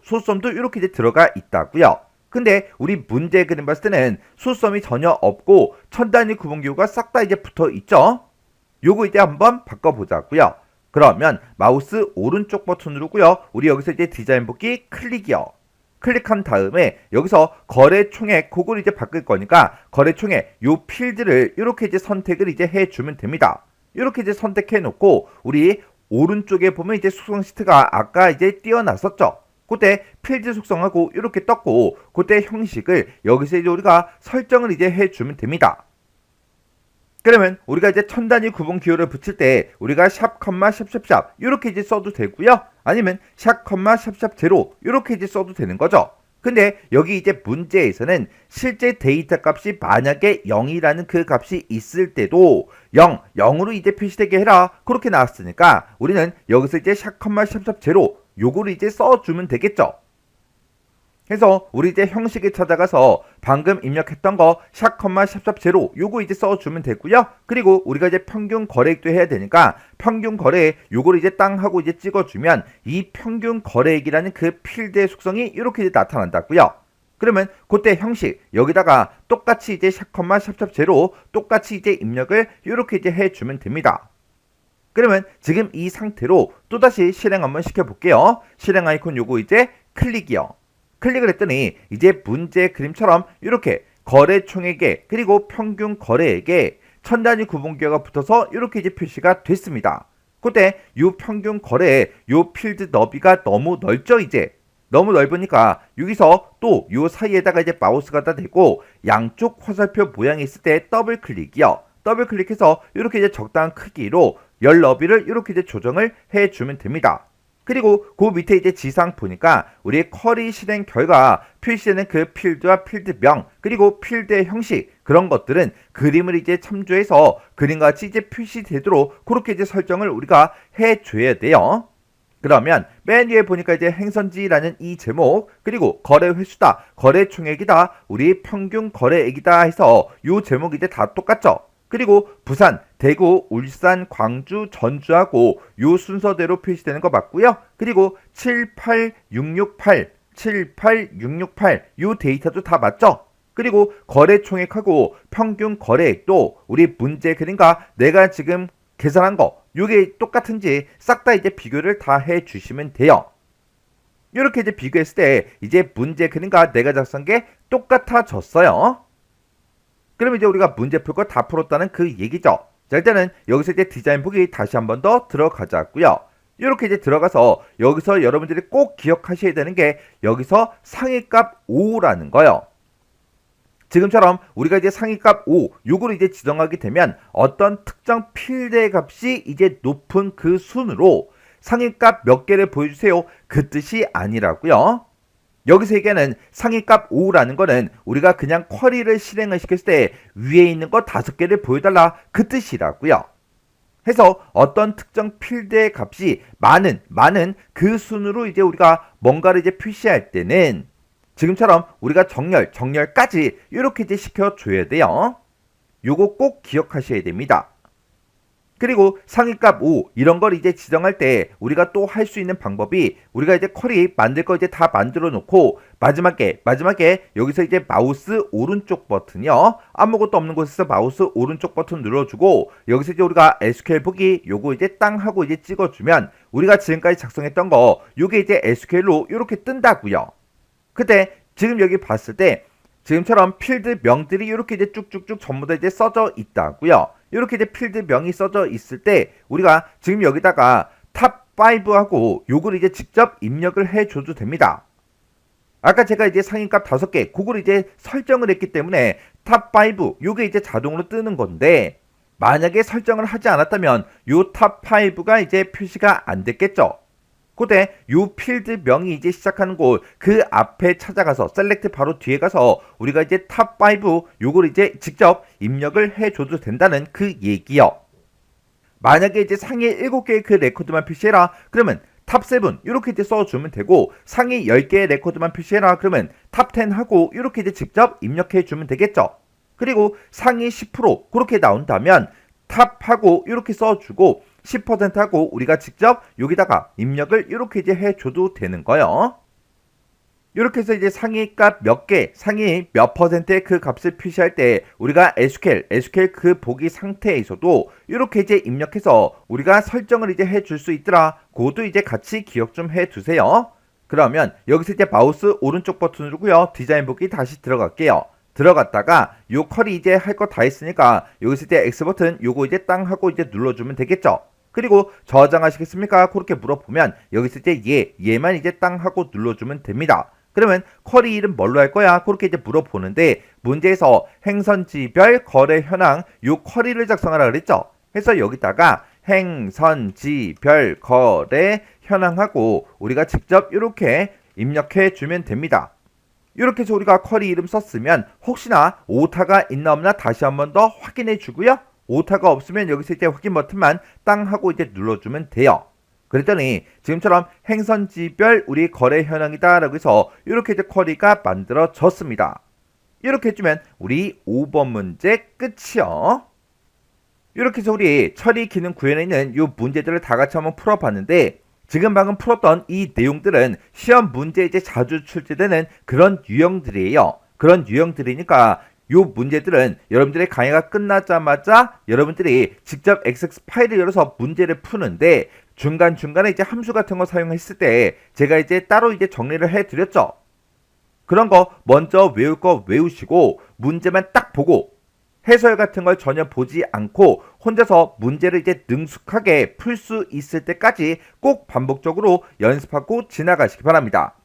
이렇게 이제 들어가 있다고요. 근데 우리 문제 그림 봤을 때는 소수점이 전혀 없고 1000단위 구분기호가 싹 다 이제 붙어 있죠. 요거 이제 한번 바꿔보자고요. 그러면 마우스 오른쪽 버튼 누르고요. 우리 여기서 이제 디자인 보기 클릭이요. 클릭한 다음에 여기서 거래 총액 그걸 이제 바꿀 거니까 거래 총액 요 필드를 이렇게 이제 선택을 이제 해주면 됩니다. 이렇게 이제 선택해 놓고 우리 오른쪽에 보면 이제 속성 시트가 아까 이제 띄어놨었죠. 그때 필드 속성하고 이렇게 떴고 그때 형식을 여기서 이제 우리가 설정을 이제 해주면 됩니다. 그러면 우리가 이제 천 단위 구분 기호를 붙일 때 우리가 샵, 샵샵샵 이렇게 이제 써도 되고요. 아니면 샵, 샵샵 제로 이렇게 이제 써도 되는 거죠. 근데 여기 이제 문제에서는 실제 데이터 값이 만약에 0이라는 그 값이 있을 때도 0으로 이제 표시되게 해라 그렇게 나왔으니까 우리는 여기서 이제 샵, 샵샵 제로 요거를 이제 써주면 되겠죠. 그래서 우리 이제 형식에 찾아가서 방금 입력했던 거 샵, 샵샵 제로 요거 이제 써주면 되고요. 그리고 우리가 이제 평균 거래액도 해야 되니까 평균 거래액 요거를 이제 땅 하고 이제 찍어주면 이 평균 거래액이라는 그 필드의 속성이 이렇게 이제 나타난다고요. 그러면 그때 형식 여기다가 똑같이 이제 샵, 샵샵 제로 똑같이 이제 입력을 이렇게 이제 해주면 됩니다. 그러면 지금 이 상태로 또다시 실행 한번 시켜볼게요. 실행 아이콘 요거 이제 클릭이요. 클릭을 했더니 이제 문제 그림처럼 이렇게 거래 총액에 그리고 평균 거래액에 천 단위 구분기호가 붙어서 이렇게 이제 표시가 됐습니다. 그때 요 평균 거래에 요 필드 너비가 너무 넓죠 이제. 너무 넓으니까 여기서 또 요 사이에다가 이제 마우스가 다 대고 양쪽 화살표 모양이 있을 때 더블 클릭이요. 더블 클릭해서 이렇게 이제 적당한 크기로 열 너비를 이렇게 이제 조정을 해주면 됩니다. 그리고 그 밑에 이제 지상 보니까 우리 쿼리 실행 결과 표시되는 그 필드와 필드명 그리고 필드의 형식 그런 것들은 그림을 이제 참조해서 그림같이 이제 표시되도록 그렇게 이제 설정을 우리가 해줘야 돼요. 그러면 맨 위에 보니까 이제 행선지라는 이 제목 그리고 거래 횟수다 거래 총액이다 우리 평균 거래액이다 해서 요 제목이 이제 다 똑같죠. 그리고 부산, 대구, 울산, 광주, 전주하고 요 순서대로 표시되는 거 맞고요. 그리고 78668, 78668 요 데이터도 다 맞죠? 그리고 거래 총액하고 평균 거래액도 우리 문제 그림과 내가 지금 계산한 거 요게 똑같은지 싹 다 이제 비교를 다 해주시면 돼요. 이렇게 이제 비교했을 때 이제 문제 그림과 내가 작성한 게 똑같아졌어요. 그럼 이제 우리가 문제 풀 거 다 풀었다는 그 얘기죠. 자, 일단은 여기서 이제 디자인 보기 다시 한번 더 들어가자고요. 이렇게 이제 들어가서 여기서 여러분들이 꼭 기억하셔야 되는 게 여기서 상위값 5라는 거예요. 지금처럼 우리가 이제 상위값 5 요거를 이제 지정하게 되면 어떤 특정 필드의 값이 이제 높은 그 순으로 상위값 몇 개를 보여주세요 그 뜻이 아니라고요. 여기서 얘기하는 상위값 5라는 거는 우리가 그냥 쿼리를 실행을 시켰을 때 위에 있는 거 5개를 보여달라 그 뜻이라고요. 해서 어떤 특정 필드의 값이 많은 그 순으로 이제 우리가 뭔가를 이제 표시할 때는 지금처럼 우리가 정렬까지 이렇게 이제 시켜줘야 돼요. 요거 꼭 기억하셔야 됩니다. 그리고 상위값 5 이런 걸 이제 지정할 때 우리가 또 할 수 있는 방법이 우리가 이제 쿼리 만들 거 이제 다 만들어 놓고 마지막에 여기서 이제 마우스 오른쪽 버튼이요. 아무것도 없는 곳에서 마우스 오른쪽 버튼 눌러주고 여기서 이제 우리가 SQL 보기 요거 이제 땅 하고 이제 찍어주면 우리가 지금까지 작성했던 거 요게 이제 SQL로 이렇게 뜬다고요. 그때 지금 여기 봤을 때 지금처럼 필드 명들이 이렇게 이제 쭉쭉쭉 전부 다 이제 써져 있다고요. 이렇게 이제 필드 명이 써져 있을 때 우리가 지금 여기다가 탑5하고 요걸 이제 직접 입력을 해줘도 됩니다. 아까 제가 이제 상위값 5개 그걸 이제 설정을 했기 때문에 탑5 요게 이제 자동으로 뜨는 건데 만약에 설정을 하지 않았다면 요 탑5가 이제 표시가 안 됐겠죠. 그때 요 필드 명이 이제 시작하는 곳 그 앞에 찾아가서 셀렉트 바로 뒤에 가서 우리가 이제 탑5 요걸 이제 직접 입력을 해줘도 된다는 그 얘기요. 만약에 이제 상위 7개의 그 레코드만 표시해라 그러면 탑7 이렇게 이제 써주면 되고 상위 10개의 레코드만 표시해라 그러면 탑10 하고 이렇게 이제 직접 입력해 주면 되겠죠. 그리고 상위 10% 그렇게 나온다면 탑하고 이렇게 써주고 10% 하고 우리가 직접 여기다가 입력을 이렇게 이제 해줘도 되는 거예요. 이렇게 해서 이제 상위값 몇 개, 상위 몇 %의 그 값을 표시할 때 우리가 SQL 그 보기 상태에서도 이렇게 이제 입력해서 우리가 설정을 이제 해줄 수 있더라. 그것도 이제 같이 기억 좀 해두세요. 그러면 여기서 이제 마우스 오른쪽 버튼 누르고요. 디자인 보기 다시 들어갈게요. 들어갔다가 요 쿼리 이제 할 거 다 했으니까 여기서 이제 X 버튼 요거 이제 땅 하고 이제 눌러주면 되겠죠. 그리고 저장하시겠습니까? 그렇게 물어보면 여기서 이제 얘만 이제 땅 하고 눌러주면 됩니다. 그러면 쿼리 이름 뭘로 할 거야? 그렇게 이제 물어보는데 문제에서 행선지별 거래 현황 요 쿼리를 작성하라 그랬죠. 그래서 여기다가 행선지별 거래 현황하고 우리가 직접 이렇게 입력해 주면 됩니다. 이렇게 해서 우리가 쿼리 이름 썼으면 혹시나 오타가 있나 없나 다시 한번 더 확인해 주고요. 오타가 없으면 여기서 이제 확인 버튼만 땅 하고 이제 눌러주면 돼요. 그랬더니 지금처럼 행선지별 우리 거래 현황이다 라고 해서 이렇게 이제 쿼리가 만들어졌습니다. 이렇게 해주면 우리 5번 문제 끝이요. 이렇게 해서 우리 처리 기능 구현에 있는 이 문제들을 다 같이 한번 풀어봤는데 지금 방금 풀었던 이 내용들은 시험 문제에 이제 자주 출제되는 그런 유형들이에요. 그런 유형들이니까 요 문제들은 여러분들의 강의가 끝나자마자 여러분들이 직접 XX 파일을 열어서 문제를 푸는데 중간중간에 이제 함수 같은 거 사용했을 때 제가 이제 따로 이제 정리를 해 드렸죠. 그런 거 먼저 외울 거 외우시고 문제만 딱 보고 해설 같은 걸 전혀 보지 않고 혼자서 문제를 이제 능숙하게 풀 수 있을 때까지 꼭 반복적으로 연습하고 지나가시기 바랍니다.